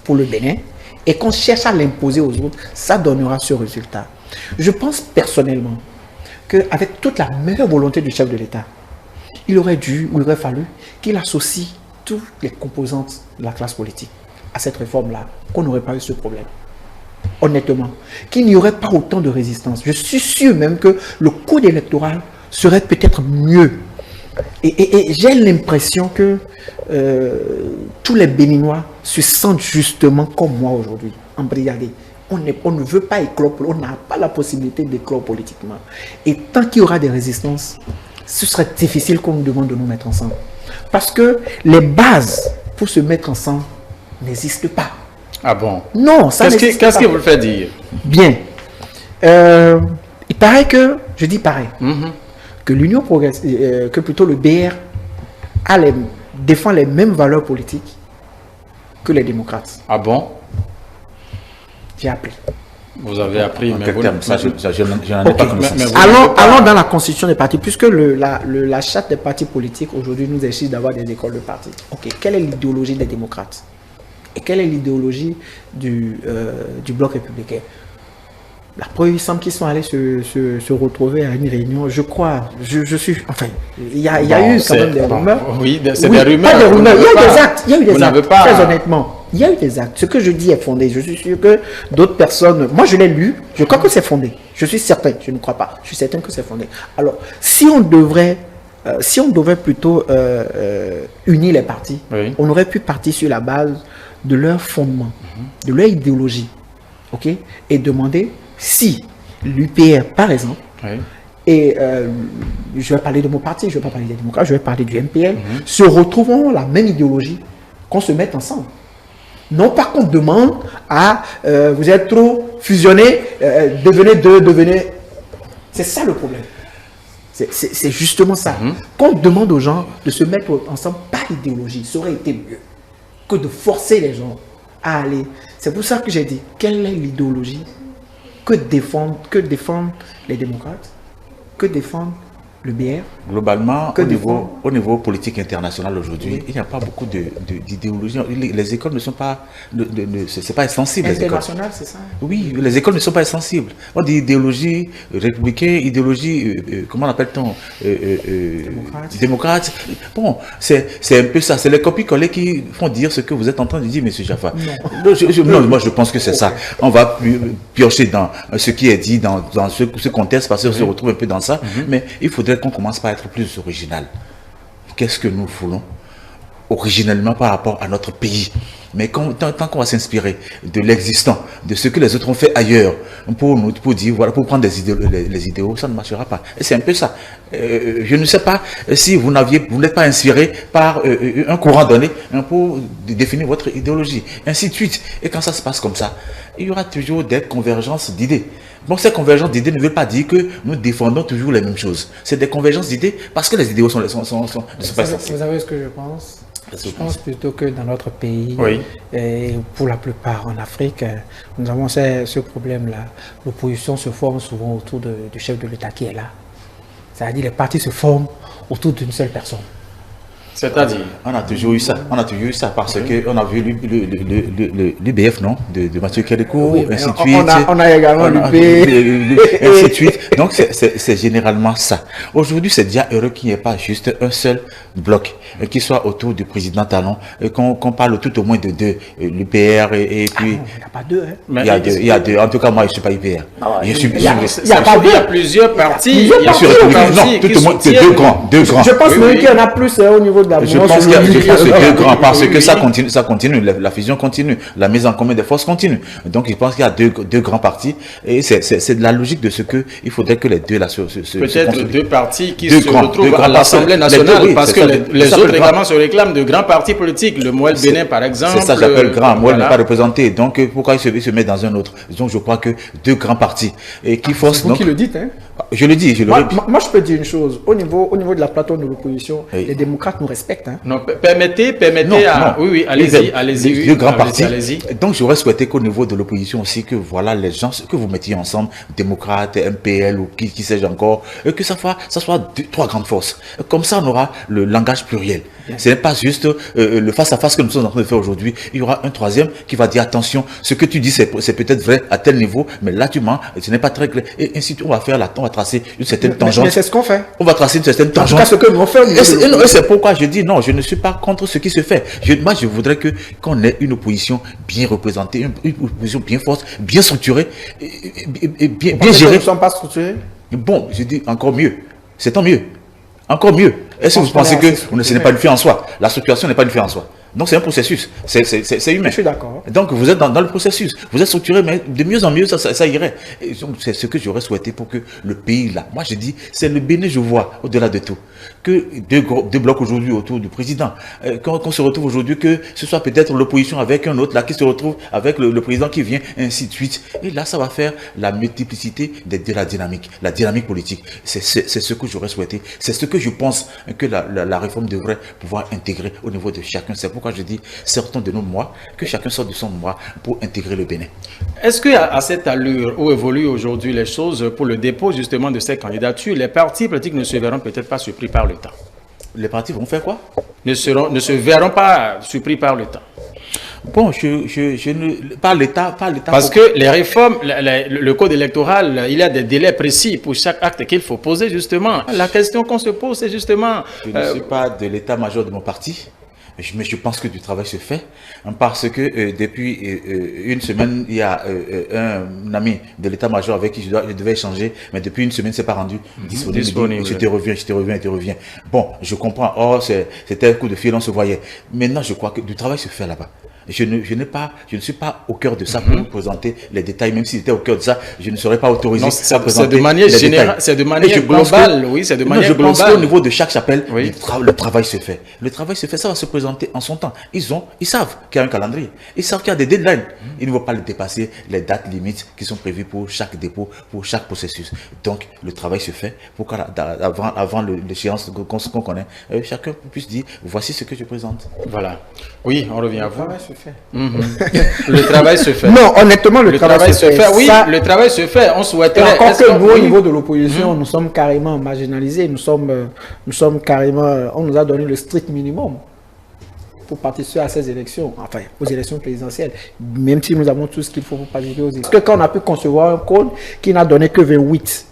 pour le Bénin, et qu'on cherche à l'imposer aux autres, ça donnera ce résultat. Je pense personnellement qu'avec toute la meilleure volonté du chef de l'État, il aurait fallu qu'il associe toutes les composantes de la classe politique à cette réforme-là, qu'on n'aurait pas eu ce problème. Honnêtement, qu'il n'y aurait pas autant de résistance. Je suis sûr même que le code électoral serait peut-être mieux. Et j'ai l'impression que tous les Béninois se sentent justement comme moi aujourd'hui, embrigadés. On ne veut pas éclore, on n'a pas la possibilité d'éclore politiquement. Et tant qu'il y aura des résistances, ce serait difficile qu'on nous demande de nous mettre ensemble. Parce que les bases pour se mettre ensemble n'existent pas. Ah bon? Non, ça n'existe pas. Qu'est-ce que vous le faites dire? Bien. Il paraît que, je dis pareil, que l'Union progressive, que plutôt le BR défend les mêmes valeurs politiques que les démocrates. Ah bon? J'ai appris. Vous avez appris, mais vous... Je n'en ai pas connaissance. Allons dans la constitution des partis, puisque la charte des partis politiques aujourd'hui nous exige d'avoir des écoles de partis. Ok, quelle est l'idéologie des démocrates? Et quelle est l'idéologie du bloc républicain? La preuve, il semble qu'ils sont allés se retrouver à une réunion. Je crois, je suis... Enfin, il y a eu quand même des rumeurs. Oui, c'est des rumeurs. Pas des rumeurs, il y a eu des actes. Il y a eu des actes, pas... très honnêtement. Il y a eu des actes. Ce que je dis est fondé. Je suis sûr que d'autres personnes... Moi, je l'ai lu. Je crois que c'est fondé. Je suis certain. Je ne crois pas. Je suis certain que c'est fondé. Alors, si on devrait plutôt unir les partis, oui, on aurait pu partir sur la base de leur fondement, de leur idéologie, ok, et demander si l'UPR, par exemple, oui, et je vais parler de mon parti, je ne vais pas parler des démocrates, je vais parler du MPL, se retrouvons la même idéologie, qu'on se mette ensemble. Non pas qu'on demande à vous êtes trop fusionnés, devenez deux, devenez... C'est ça le problème. C'est justement ça. Qu'on demande aux gens de se mettre ensemble par idéologie, ça aurait été mieux que de forcer les gens à aller. C'est pour ça que j'ai dit, quelle est l'idéologie que défendent les démocrates, que défendent le BR? Globalement, au niveau politique international aujourd'hui, oui, il n'y a pas beaucoup d'idéologie. Les écoles ne sont pas... c'est pas sensible. International, c'est ça? Oui, les écoles ne sont pas sensibles. On dit idéologie républicaine, idéologie, comment l'appelle-t-on, démocrate. Bon, c'est un peu ça. C'est les copies-collées qui font dire ce que vous êtes en train de dire, M. Jaffa. Non, moi je pense que c'est ça. On va piocher dans ce qui est dit, dans ce contexte, parce qu'on se retrouve un peu dans ça. Mais il faudrait qu'on commence par être plus original. Qu'est-ce que nous voulons originellement par rapport à notre pays? Mais tant qu'on va s'inspirer de l'existant, de ce que les autres ont fait ailleurs, pour dire, voilà, pour prendre les idéaux, ça ne marchera pas. Et c'est un peu ça. Je ne sais pas si vous n'êtes pas inspiré par un courant donné pour définir votre idéologie, ainsi de suite. Et quand ça se passe comme ça, il y aura toujours des convergences d'idées. Bon, ces convergences d'idées ne veulent pas dire que nous défendons toujours les mêmes choses. C'est des convergences d'idées parce que les idéaux sont pas essentiels. Vous savez ce que je pense? Je pense plutôt que dans notre pays, oui, et pour la plupart en Afrique, nous avons ce problème-là. L'opposition se forme souvent autour du chef de l'État qui est là. C'est-à-dire les partis se forment autour d'une seule personne. C'est-à-dire, on a toujours eu ça. On a toujours eu ça parce que on a vu l'UBF, non, de Mathieu Kérékou, oui, ainsi de suite. On a également l'UP, ainsi de suite. Donc c'est généralement ça. Aujourd'hui, c'est déjà heureux qu'il n'y ait pas juste un seul bloc qui soit autour du président Talon, qu'on parle tout au moins de deux, l'UPR et puis. Il n'y a pas deux, hein. Il y a deux. En tout cas, moi, je ne suis pas UPR. Il y a plusieurs partis. Bien sûr, non, tout au moins deux grands. Je pense même qu'il y en a plus au niveau de la je pense qu'il y a deux grands parce que ça continue, la fusion continue, la mise en commun des forces continue. Donc je pense qu'il y a deux grands partis et c'est de la logique de ce que il faudrait que les deux là se peut-être deux partis qui se retrouvent à l'Assemblée nationale parce que les autres également se réclament de grands partis politiques. Le Mouel Bénin par exemple. C'est ça j'appelle grand. Mouel n'est pas représenté. Donc pourquoi il se met dans un autre? Donc je crois que deux grands partis et qui forcent. C'est vous qui le dites, hein? Je le dis, je le répète. Moi, je peux dire une chose. Au niveau de la plateforme de l'opposition, les démocrates nous respectent. Hein. Non, permettez à... Non. Oui, allez-y. Deux grands partis. Donc, j'aurais souhaité qu'au niveau de l'opposition aussi, que voilà, les gens, que vous mettiez ensemble, démocrates, MPL ou qui sais-je encore, que ça soit trois grandes forces. Comme ça, on aura le langage pluriel. Ce n'est pas juste le face-à-face que nous sommes en train de faire aujourd'hui. Il y aura un troisième qui va dire, attention, ce que tu dis, c'est peut-être vrai à tel niveau, mais là, tu mens, ce n'est pas très clair. Et ainsi, on va tracer une certaine tangente. Mais c'est ce qu'on fait. On va tracer une certaine tangente. En tout cas, ce que nous faisons. Et c'est pourquoi je dis non, je ne suis pas contre ce qui se fait. Moi, je voudrais qu'on ait une opposition bien représentée, une opposition bien forte, bien structurée, et bien gérée. Nous ne sommes pas structurés. Bon, je dis encore mieux. C'est tant mieux. Encore mieux. Est-ce que vous pensez que ce n'est pas une fin en soi? La structuration n'est pas une fin en soi. Donc c'est un processus, c'est humain. Je suis d'accord. Donc vous êtes dans le processus, vous êtes structuré, mais de mieux en mieux ça irait. C'est ce que j'aurais souhaité pour que le pays là, moi je dis, c'est le Bénin, je vois, au-delà de tout, que deux blocs aujourd'hui autour du président, qu'on se retrouve aujourd'hui, que ce soit peut-être l'opposition avec un autre là qui se retrouve avec le président qui vient, ainsi de suite. Et là ça va faire la multiplicité de la dynamique politique. C'est ce que j'aurais souhaité, c'est ce que je pense que la réforme devrait pouvoir intégrer au niveau de chacun. C'est pourquoi je dis, sortons de nos moi, que chacun sorte de son moi pour intégrer le Bénin. Est-ce qu'à cette allure où évoluent aujourd'hui les choses pour le dépôt justement de ces candidatures, les partis politiques ne se verront peut-être pas surpris par le temps? Les partis vont faire quoi? Ne se verront pas surpris par le temps. Bon, je ne... Pas l'État... Parce que les réformes, le code électoral, il y a des délais précis pour chaque acte qu'il faut poser, justement. La question qu'on se pose, c'est justement... Je ne suis pas de l'état-major de mon parti, mais je pense que du travail se fait, parce que depuis une semaine, il y a un ami de l'état-major avec qui je devais échanger, mais depuis une semaine, c'est pas rendu disponible. Je te reviens. Bon, je comprends, c'était un coup de fil, on se voyait. Maintenant, je crois que du travail se fait là-bas. Je ne suis pas au cœur de ça pour vous présenter les détails, même s'il était au cœur de ça, je ne serais pas autorisé à présenter. C'est de manière générale, c'est de manière globale, oui, c'est de manière globale. Je pense qu'au niveau de chaque chapelle, le travail se fait. Le travail se fait, ça va se présenter en son temps. Ils savent qu'il y a un calendrier, ils savent qu'il y a des deadlines. Ils ne vont pas le dépasser, les dates limites qui sont prévues pour chaque dépôt, pour chaque processus. Donc, le travail se fait pour qu'avant l'échéance qu'on connaît, chacun puisse dire, voici ce que je présente. Voilà. Oui, on revient à vous. Le travail se fait. Non, honnêtement, le travail se fait. Oui, le travail se fait. On souhaiterait. Encore que nous, au niveau de l'opposition, nous sommes carrément marginalisés. Nous sommes carrément. On nous a donné le strict minimum pour participer à ces élections, enfin aux élections présidentielles, même si nous avons tout ce qu'il faut pour participer aux élections. Parce que quand on a pu concevoir un code qui n'a donné que 28,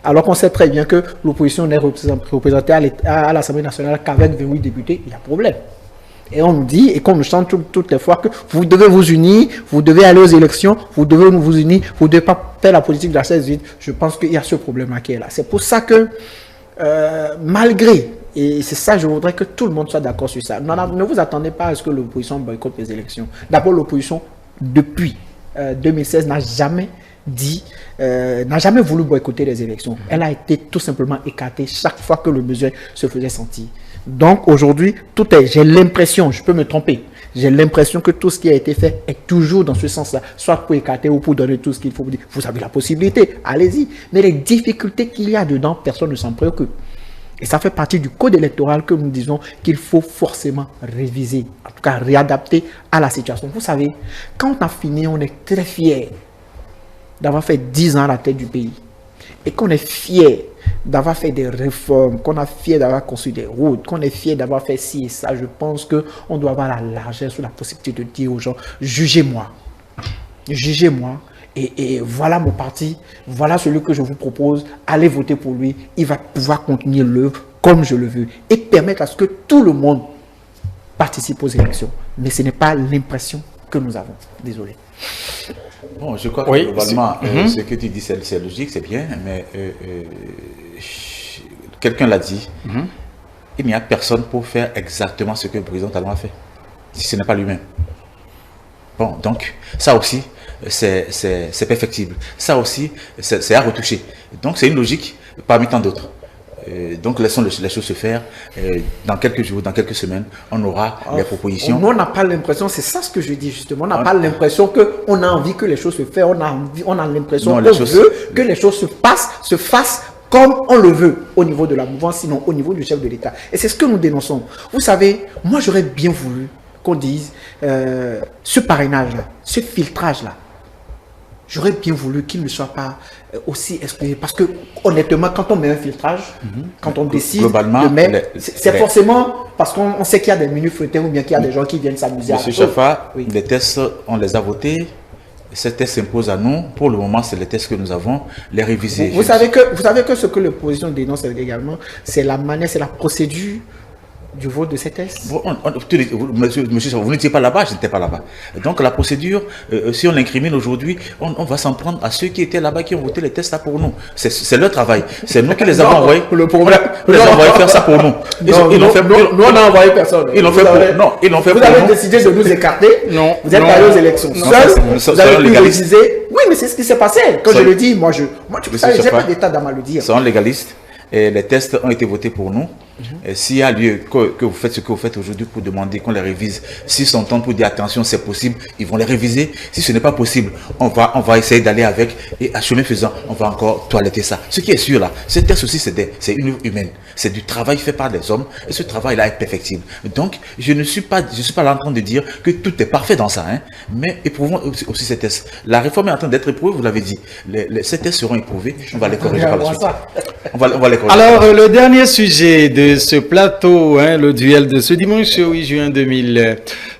alors qu'on sait très bien que l'opposition n'est représentée à l'Assemblée nationale qu'avec 28 députés, il y a problème. Et on nous dit, et qu'on nous chante toutes les fois que vous devez vous unir, vous devez aller aux élections, vous devez vous unir, vous ne devez pas faire la politique de la 16-8. Je pense qu'il y a ce problème-là qui est là. C'est pour ça que, malgré, et c'est ça, je voudrais que tout le monde soit d'accord sur ça. Ne vous attendez pas à ce que l'opposition boycotte les élections. D'abord, l'opposition, depuis 2016, n'a jamais voulu boycotter les élections. Elle a été tout simplement écartée chaque fois que le besoin se faisait sentir. Donc aujourd'hui, j'ai l'impression, je peux me tromper, j'ai l'impression que tout ce qui a été fait est toujours dans ce sens-là, soit pour écarter ou pour donner tout ce qu'il faut. Vous avez la possibilité, allez-y. Mais les difficultés qu'il y a dedans, personne ne s'en préoccupe. Et ça fait partie du code électoral que nous disons qu'il faut forcément réviser, en tout cas réadapter à la situation. Vous savez, quand on a fini, on est très fiers d'avoir fait 10 ans à la tête du pays. Et qu'on est fiers d'avoir fait des réformes, qu'on est fiers d'avoir construit des routes, qu'on est fiers d'avoir fait ci et ça. Je pense qu'on doit avoir la largesse ou la possibilité de dire aux gens, jugez-moi. Jugez-moi. Et voilà mon parti, voilà celui que je vous propose, allez voter pour lui, il va pouvoir contenir l'œuvre comme je le veux et permettre à ce que tout le monde participe aux élections. Mais ce n'est pas l'impression que nous avons. Désolé. Bon, je crois que globalement, ce que tu dis, c'est logique, c'est bien, mais quelqu'un l'a dit, il n'y a personne pour faire exactement ce que le président Talon a fait, si ce n'est pas lui-même. Bon, donc, ça aussi, c'est perfectible. Ça aussi, c'est à retoucher. Donc, c'est une logique parmi tant d'autres. Donc, laissons les choses se faire. Dans quelques jours, dans quelques semaines, on aura les propositions. Nous, on n'a pas l'impression, c'est ça ce que je dis justement, on n'a pas l'impression qu'on a envie que les choses se fassent. On a l'impression qu'on veut que les choses se fassent comme on le veut au niveau de la mouvance, sinon au niveau du chef de l'État. Et c'est ce que nous dénonçons. Vous savez, moi, j'aurais bien voulu qu'on dise ce parrainage-là, ce filtrage-là, j'aurais bien voulu qu'il ne soit pas aussi exclusif. Parce que, honnêtement, quand on met un filtrage, quand on décide de mettre, c'est forcément parce qu'on sait qu'il y a des minutes flottées ou bien qu'il y a des gens qui viennent s'amuser. Monsieur Chafa, les tests, on les a votés. Ces tests s'imposent à nous. Pour le moment, c'est les tests que nous avons, les réviser. Vous savez que ce que l'opposition dénonce également, c'est la manière, c'est la procédure du vote de ces tests. Monsieur, vous n'étiez pas là-bas, je n'étais pas là-bas. Donc la procédure, si on l'incrimine aujourd'hui, on va s'en prendre à ceux qui étaient là-bas, qui ont voté les tests là pour nous. C'est leur travail. C'est nous qui les avons envoyés. Le problème, les envoyés faire ça pour nous. Nous, on n'a envoyé personne. Ils l'ont fait pour nous. Vous avez décidé de nous écarter. Non. Vous êtes allés aux élections. Vous avez pu réviser. Oui, mais c'est ce qui s'est passé. Quand je le dis, moi, je n'ai pas d'état d'âme à le dire. Ils sont légalistes. Et les tests ont été votés pour nous. S'il y a lieu que vous faites ce que vous faites aujourd'hui pour demander qu'on les révise, s'ils s'entendent pour dire attention, c'est possible, ils vont les réviser. Si ce n'est pas possible, on va essayer d'aller avec, et à chemin faisant, on va encore toiletter ça. Ce qui est sûr là, ces tests aussi, c'est une œuvre humaine. C'est du travail fait par des hommes, et ce travail-là est perfectible. Donc, je ne suis pas là en train de dire que tout est parfait dans ça, mais éprouvons aussi ces tests. La réforme est en train d'être éprouvée, vous l'avez dit. Ces tests seront éprouvés, on va les corriger par la suite. On va les corriger. Alors, le dernier sujet de ce plateau, le duel de ce dimanche 8 juin 2020,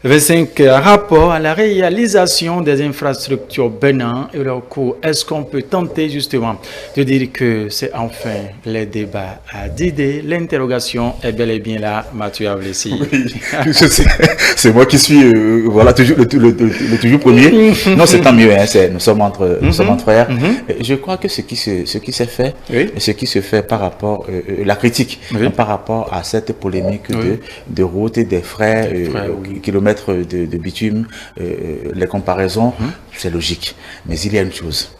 25 rapport à la réalisation des infrastructures Bénin et leur coût. Est-ce qu'on peut tenter justement de dire que c'est enfin les débats à d'idées? L'interrogation est bel et bien là, Mathieu Avlessi. Oui, c'est moi qui suis voilà, toujours, le toujours premier. Non, c'est tant mieux, hein, nous sommes entre frères. Je crois que ce qui s'est fait, ce qui se fait par rapport la critique, par rapport à cette polémique de route et des frais, kilomètres de bitume, les comparaisons, c'est logique. Mais il y a une chose.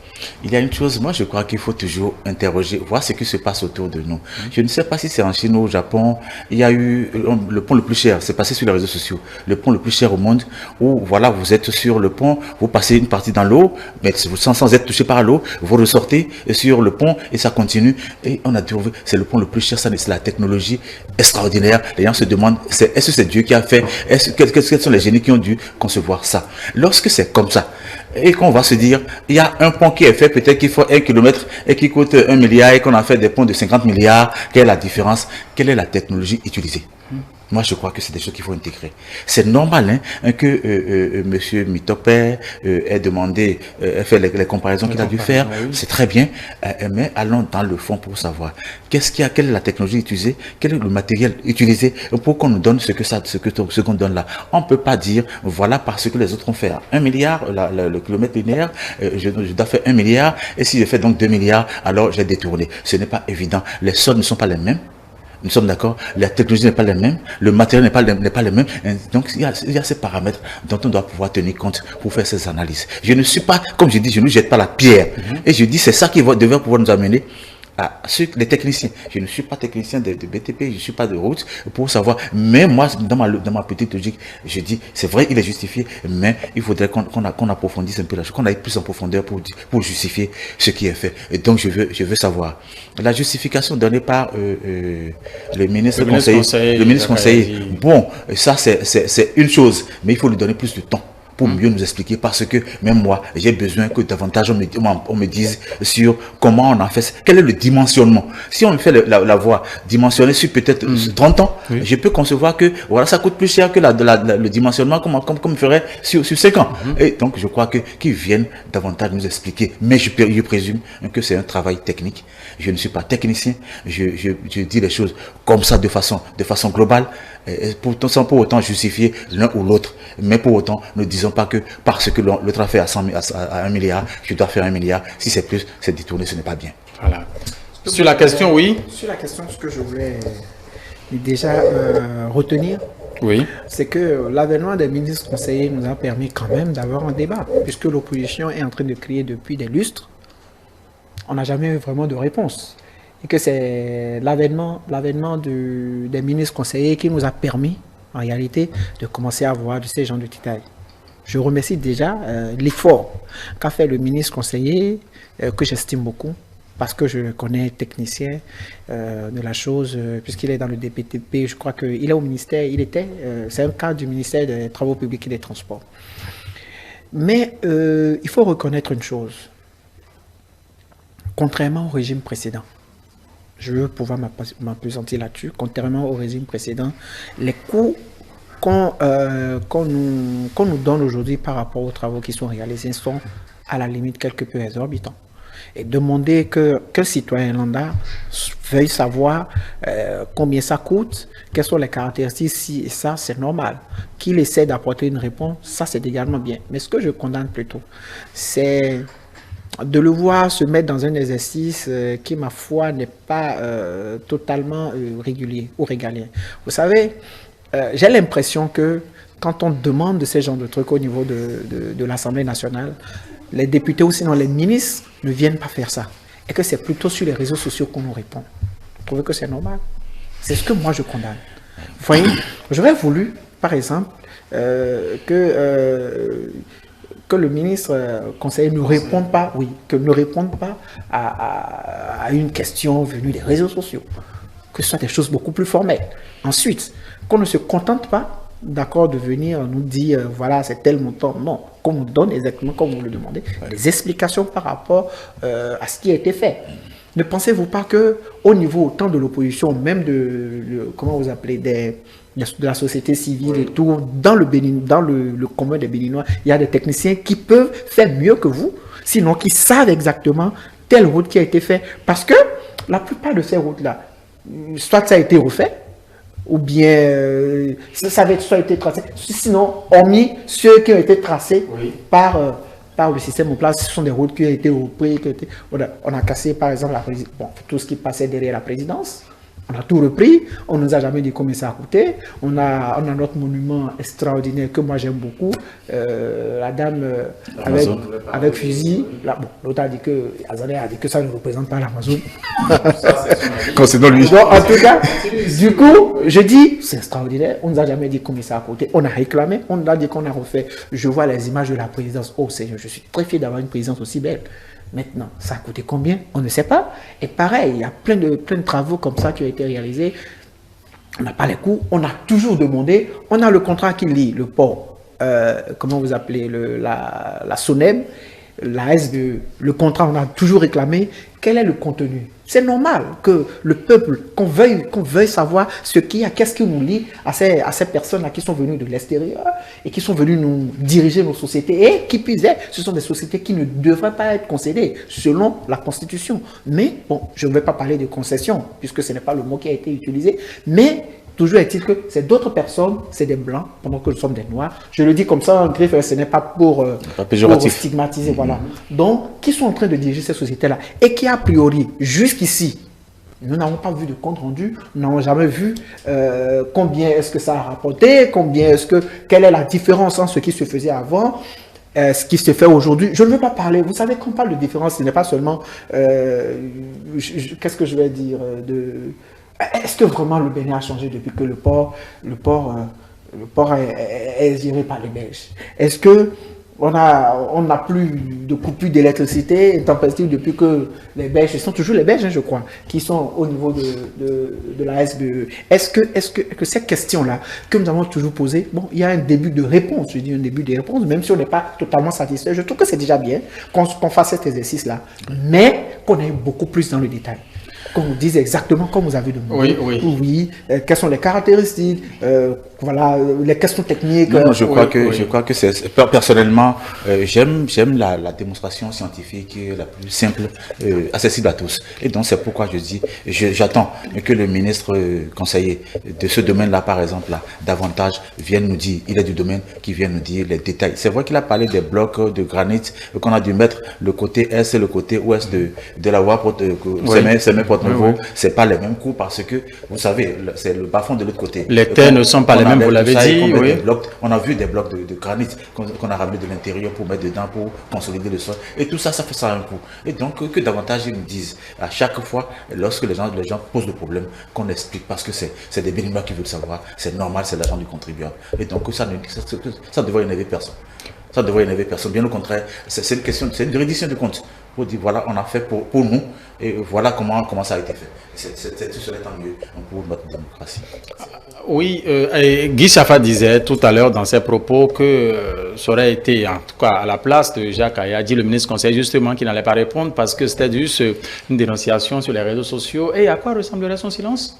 Moi je crois qu'il faut toujours interroger, voir ce qui se passe autour de nous. Je ne sais pas si c'est en Chine ou au Japon, il y a eu le pont le plus cher, c'est passé sur les réseaux sociaux, le pont le plus cher au monde, où voilà, vous êtes sur le pont, vous passez une partie dans l'eau, mais sans être touché par l'eau, vous ressortez sur le pont et ça continue. Et on a trouvé, c'est le pont le plus cher, c'est la technologie extraordinaire. Les gens se demandent, est-ce que c'est Dieu qui a fait, quels sont les génies qui ont dû concevoir ça? Lorsque c'est comme ça, et qu'on va se dire, il y a un pont qui est fait, peut-être qu'il faut 1 kilomètre et qui coûte 1 milliard et qu'on a fait des ponts de 50 milliards, quelle est la différence? Quelle est la technologie utilisée? Moi, je crois que c'est des choses qu'il faut intégrer. C'est normal que M. Mitopé ait demandé, fait les comparaisons qu'il a dû faire. C'est très bien, mais allons dans le fond pour savoir quelle est la technologie utilisée, quel est le matériel utilisé pour qu'on nous donne ce qu'on donne là. On ne peut pas dire, voilà, parce que les autres ont fait 1 milliard, le kilomètre linéaire, je dois faire 1 milliard, et si je fais donc 2 milliards, alors j'ai détourné. Ce n'est pas évident. Les soldes ne sont pas les mêmes. Nous sommes d'accord, la technologie n'est pas la même, le matériel n'est pas le même. Donc, il y a ces paramètres dont on doit pouvoir tenir compte pour faire ces analyses. Je ne suis pas, comme je dis, je ne jette pas la pierre. Et je dis, c'est ça qui devrait pouvoir nous amener à les techniciens. Je ne suis pas technicien de BTP, je ne suis pas de route pour savoir. Mais moi, dans ma petite logique, je dis, c'est vrai, il est justifié, mais il faudrait qu'on approfondisse un peu la chose, qu'on aille plus en profondeur pour justifier ce qui est fait. Et donc, je veux savoir. La justification donnée par le ministre conseiller. Bon, ça, c'est une chose, mais il faut lui donner plus de temps pour mieux nous expliquer, parce que même moi, j'ai besoin que davantage on me dise sur comment on en fait, quel est le dimensionnement. Si on fait la voie dimensionnée sur peut-être 30 ans, je peux concevoir que voilà, ça coûte plus cher que le dimensionnement comme ferait sur 5 ans. Et donc, je crois qu'ils viennent davantage nous expliquer. Mais je présume que c'est un travail technique. Je ne suis pas technicien, je dis les choses comme ça de façon globale, sans pour autant justifier l'un ou l'autre. Mais pour autant, ne disons pas que parce que l'autre a fait à 1 milliard, je dois faire 1 milliard. Si c'est plus, c'est détourné, ce n'est pas bien. Voilà. Sur la question, oui. Sur la question, ce que je voulais déjà retenir, c'est que l'avènement des ministres conseillers nous a permis quand même d'avoir un débat, puisque l'opposition est en train de crier depuis des lustres. On n'a jamais eu vraiment de réponse. Et que c'est l'avènement des ministres conseillers qui nous a permis, en réalité, de commencer à voir de ces gens de détail. Je remercie déjà l'effort qu'a fait le ministre conseiller, que j'estime beaucoup, parce que je le connais technicien de la chose, puisqu'il est dans le DPTP, je crois qu'il est au ministère, c'est un cadre du ministère des Travaux publics et des Transports. Mais il faut reconnaître une chose. Contrairement au régime précédent, je veux pouvoir m'appesantir là-dessus, contrairement au régime précédent, les coûts qu'on nous donne aujourd'hui par rapport aux travaux qui sont réalisés sont à la limite quelque peu exorbitants. Et demander qu'un citoyen lambda veuille savoir combien ça coûte, quelles sont les caractéristiques, si et ça, c'est normal. Qu'il essaie d'apporter une réponse, ça c'est également bien. Mais ce que je condamne plutôt, c'est de le voir se mettre dans un exercice qui, ma foi, n'est pas totalement régulier ou régalien. Vous savez, j'ai l'impression que quand on demande de ces genres de trucs au niveau de l'Assemblée nationale, les députés ou sinon les ministres ne viennent pas faire ça. Et que c'est plutôt sur les réseaux sociaux qu'on nous répond. Vous trouvez que c'est normal? C'est ce que moi je condamne. Vous voyez, j'aurais voulu, par exemple, que le ministre conseiller ne réponde pas, à une question venue des réseaux sociaux, que ce soit des choses beaucoup plus formelles. Ensuite, qu'on ne se contente pas, d'accord, de venir nous dire, voilà, c'est tel montant. Non, qu'on nous donne exactement comme vous le demandez, des explications par rapport à ce qui a été fait. Ne pensez-vous pas que au niveau tant de l'opposition, même comment vous appelez, de la société civile et tout, dans le commun des Béninois, il y a des techniciens qui peuvent faire mieux que vous, sinon qui savent exactement telle route qui a été faite. Parce que la plupart de ces routes-là, soit ça a été refait, ou bien ça avait soit été tracé. Sinon, hormis ceux qui ont été tracés par le système en place, ce sont des routes qui ont été repris, on a cassé par exemple tout ce qui passait derrière la présidence. On a tout repris, on ne nous a jamais dit combien ça a coûté. On a notre monument extraordinaire que moi j'aime beaucoup. La dame avec fusil. L'autre a dit que ça ne représente pas l'Amazon. Concernant lui. Donc, en tout cas, du coup, je dis, c'est extraordinaire. On ne nous a jamais dit combien ça a coûté. On a réclamé, on nous a dit qu'on a refait. Je vois les images de la présidence. Oh Seigneur, je suis très fier d'avoir une présidence aussi belle. Maintenant, ça a coûté combien? On ne sait pas. Et pareil, il y a plein de travaux comme ça qui ont été réalisés. On n'a pas les coûts. On a toujours demandé. On a le contrat qui lie le port, comment vous appelez, la SONEB, la SDE. Le contrat, on a toujours réclamé. Quel est le contenu? C'est normal que le peuple, qu'on veuille savoir ce qu'il y a, qu'est-ce qui nous lie à ces personnes-là qui sont venues de l'extérieur et qui sont venues nous diriger nos sociétés. Et qui plus est, ce sont des sociétés qui ne devraient pas être concédées selon la Constitution. Mais, bon, je ne vais pas parler de concession, puisque ce n'est pas le mot qui a été utilisé, mais toujours est-il que c'est d'autres personnes, c'est des blancs, pendant que nous sommes des noirs. Je le dis comme ça en griffe, ce n'est pas pour stigmatiser, voilà. Donc, qui sont en train de diriger ces sociétés-là et qui, a priori, jusqu'ici, nous n'avons pas vu de compte rendu, nous n'avons jamais vu combien est-ce que ça a rapporté, quelle est la différence entre ce qui se faisait avant, ce qui se fait aujourd'hui. Je ne veux pas parler, vous savez, quand on parle de différence, ce n'est pas seulement, qu'est-ce que je vais dire, est-ce que vraiment le Bénin a changé depuis que le port est géré par les Belges? Est-ce que on n'a plus de coupure d'électricité intempestive depuis que les Belges, ce sont toujours les Belges, je crois, qui sont au niveau de la SBE. Est-ce que cette question-là, que nous avons toujours posée, bon, il y a un début de réponse, je dis un début de réponse, même si on n'est pas totalement satisfait, je trouve que c'est déjà bien qu'on fasse cet exercice-là, mais qu'on aille beaucoup plus dans le détail. Qu'on vous dise exactement comme vous avez demandé. Oui. Quelles sont les caractéristiques, voilà, les questions techniques. Non, je crois que c'est personnellement, j'aime la démonstration scientifique la plus simple, accessible à tous. Et donc c'est pourquoi je dis, j'attends que le ministre conseiller de ce domaine-là, par exemple, là, davantage vienne nous dire, il est du domaine, qui vient nous dire les détails. C'est vrai qu'il a parlé des blocs de granit qu'on a dû mettre le côté est et le côté ouest de la voie Porte-Nouveau. C'est pas les mêmes coûts parce que vous savez, c'est le bas-fond de l'autre côté. Les terres ne sont pas les mêmes, vous l'avez dit. On a vu des blocs de granit qu'on a ramené de l'intérieur pour mettre dedans, pour consolider le sol. Et tout ça, ça fait ça un coup. Et donc, que davantage ils nous disent à chaque fois, lorsque les gens posent le problème, qu'on explique parce que c'est des Béninois qui veulent savoir. C'est normal, c'est l'argent du contribuable. Et donc, ça devrait énerver personne. Ça devrait énerver personne. Bien au contraire, c'est une question, c'est une reddition de compte. Pour dire, voilà, on a fait pour nous, et voilà comment ça a été fait. Tout serait tant mieux pour notre démocratie. Oui, Guy Chafa disait tout à l'heure dans ses propos que ça aurait été, en tout cas, à la place de Jacques Ayadi, le ministre conseiller, justement, qui n'allait pas répondre parce que c'était juste une dénonciation sur les réseaux sociaux. Et à quoi ressemblerait son silence?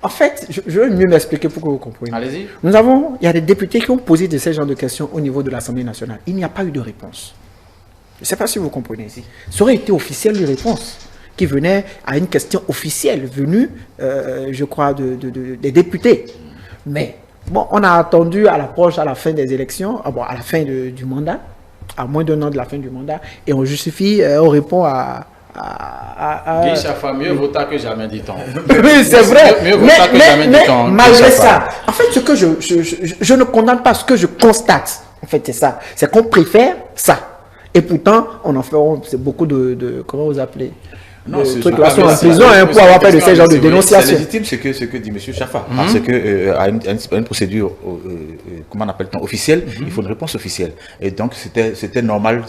En fait, je vais mieux m'expliquer pour que vous compreniez. Allez-y. Il y a des députés qui ont posé de ces genres de questions au niveau de l'Assemblée nationale. Il n'y a pas eu de réponse. Je ne sais pas si vous comprenez ici. Ça aurait été officiel une réponse qui venait à une question officielle venue, je crois, des députés. Mais, bon, on a attendu à la fin des élections, à la fin du mandat, à moins d'un an de la fin du mandat, et on justifie, on répond à Guy Chafa, mieux vaut tard que jamais, dit-on. Oui, c'est vrai. Mieux vaut tard que jamais, dit-on. Malgré ça, en fait, ce que je ne condamne pas, ce que je constate, en fait, c'est ça. C'est qu'on préfère ça. Et pourtant, on en fait beaucoup comment vous appelez? Non, là sont en prison pour avoir fait de ces genres de dénonciations. C'est légitime ce que dit M. Chaffa. Parce que à une procédure, comment on appelle-t-on, officielle, il faut une réponse officielle. Et donc, c'était normal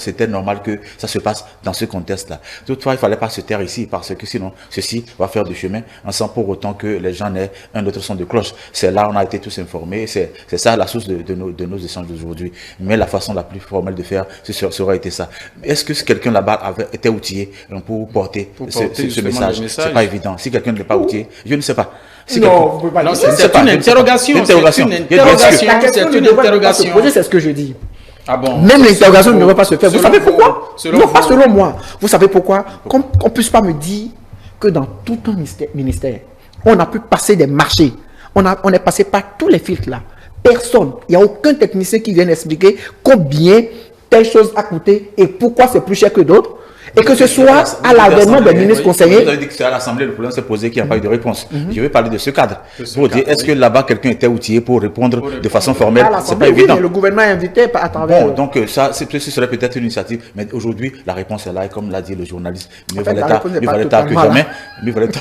que ça se passe dans ce contexte-là. Toutefois, il ne fallait pas se taire ici, parce que sinon, ceci va faire du chemin, sans pour autant que les gens aient un autre son de cloche. C'est là on a été tous informés, c'est ça la source de nos échanges d'aujourd'hui. Mais la façon la plus formelle de faire, ça aurait été ça. Est-ce que quelqu'un là-bas avait été outillé pour porter ce message? C'est pas évident. Si quelqu'un n'est pas outillé, je ne sais pas. Si non, vous pouvez pas dire. C'est une interrogation. C'est une interrogation. C'est ce que je dis. Ah bon, même l'interrogation ne devrait pas se faire. Vous savez pourquoi? Non, pas selon moi. Vous savez pourquoi? Qu'on ne puisse pas me dire que dans tout un ministère, on a pu passer des marchés. On est passé par tous les filtres là. Personne. Il n'y a aucun technicien qui vienne expliquer combien telle chose a coûté et pourquoi c'est plus cher que d'autres. Et que ce soit à l'avènement des ministres conseillers. Vous avez dit que c'est à l'Assemblée, le problème s'est posé qu'il n'y a pas eu de réponse. Je vais parler de ce cadre. Pour dire, est-ce que là-bas, quelqu'un était outillé pour répondre de façon formelle? C'est pas évident. Le gouvernement est invité à travers. Bon, donc ça, ce serait peut-être une initiative. Mais aujourd'hui, la réponse est là. Et comme l'a dit le journaliste, mieux valait tard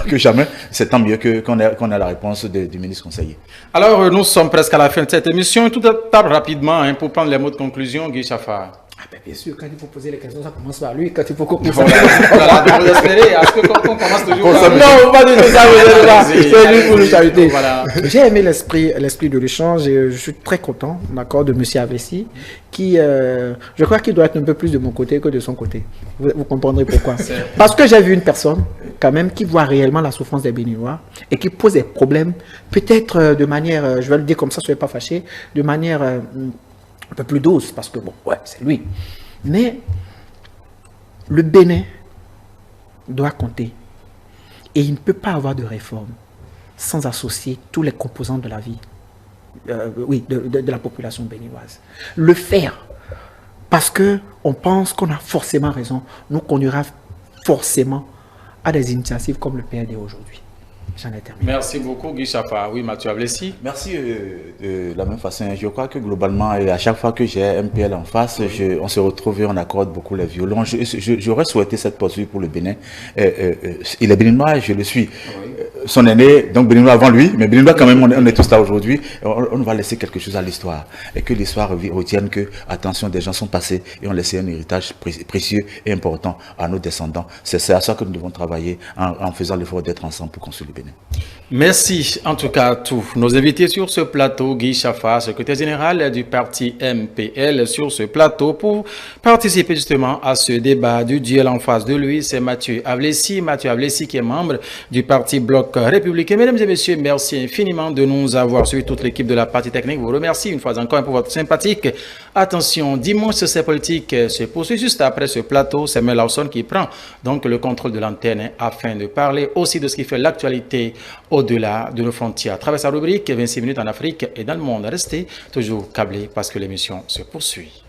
que jamais. C'est tant mieux qu'on ait la réponse du ministre conseiller. Alors, nous sommes presque à la fin de cette émission. Tout à l'heure, rapidement, pour prendre les mots de conclusion, Guy Chaffa. Ah ben bien sûr, quand il faut poser les questions, ça commence par lui. Quand il faut qu'on commence vous espérez, est-ce qu'on commence toujours par lui? Non, pas du tout ça, c'est lui pour nous chariter. Voilà. J'ai aimé l'esprit de l'échange et je suis très content, d'accord, de M. Avessi, qui, je crois qu'il doit être un peu plus de mon côté que de son côté. Vous comprendrez pourquoi. Parce que j'ai vu une personne, quand même, qui voit réellement la souffrance des Béninois et qui pose des problèmes, peut-être de manière, je vais le dire comme ça, soyez pas fâchés, de manière un peu plus douce, parce que bon, ouais, c'est lui. Mais le Bénin doit compter. Et il ne peut pas avoir de réforme sans associer tous les composants de la vie, de la population béninoise. Le faire, parce qu'on pense qu'on a forcément raison, nous conduira forcément à des initiatives comme le PRD aujourd'hui. J'en ai terminé. Merci beaucoup, Guy Chaffa. Oui, Mathieu Avlessi. Merci de la même façon. Je crois que globalement, à chaque fois que j'ai MPL en face, on se retrouve et on accorde beaucoup les violons. J'aurais souhaité cette poursuite pour le Bénin. Il est béninois, je le suis. Son aîné, donc béninois avant lui, mais béninois quand même, on est tous là aujourd'hui. On va laisser quelque chose à l'histoire. Et que l'histoire retienne que, attention, des gens sont passés et ont laissé un héritage précieux et important à nos descendants. C'est à ça que nous devons travailler en faisant l'effort d'être ensemble pour construire le Bénin. Merci en tout cas à tous nos invités sur ce plateau. Guy Chaffa, secrétaire général du parti MPL, sur ce plateau pour participer justement à ce débat du duel. En face de lui, c'est Mathieu Avlessi. Mathieu Avlessi qui est membre du parti Bloc Républicain. Mesdames et messieurs, merci infiniment de nous avoir suivis. Toute l'équipe de la partie technique vous remercie une fois encore pour votre sympathique attention. Dimanche, c'est politique se poursuit juste après ce plateau. C'est Mel Lawson qui prend donc le contrôle de l'antenne afin de parler aussi de ce qui fait l'actualité au-delà de nos frontières. À travers sa rubrique 26 minutes en Afrique et dans le monde. Restez toujours câblés parce que l'émission se poursuit.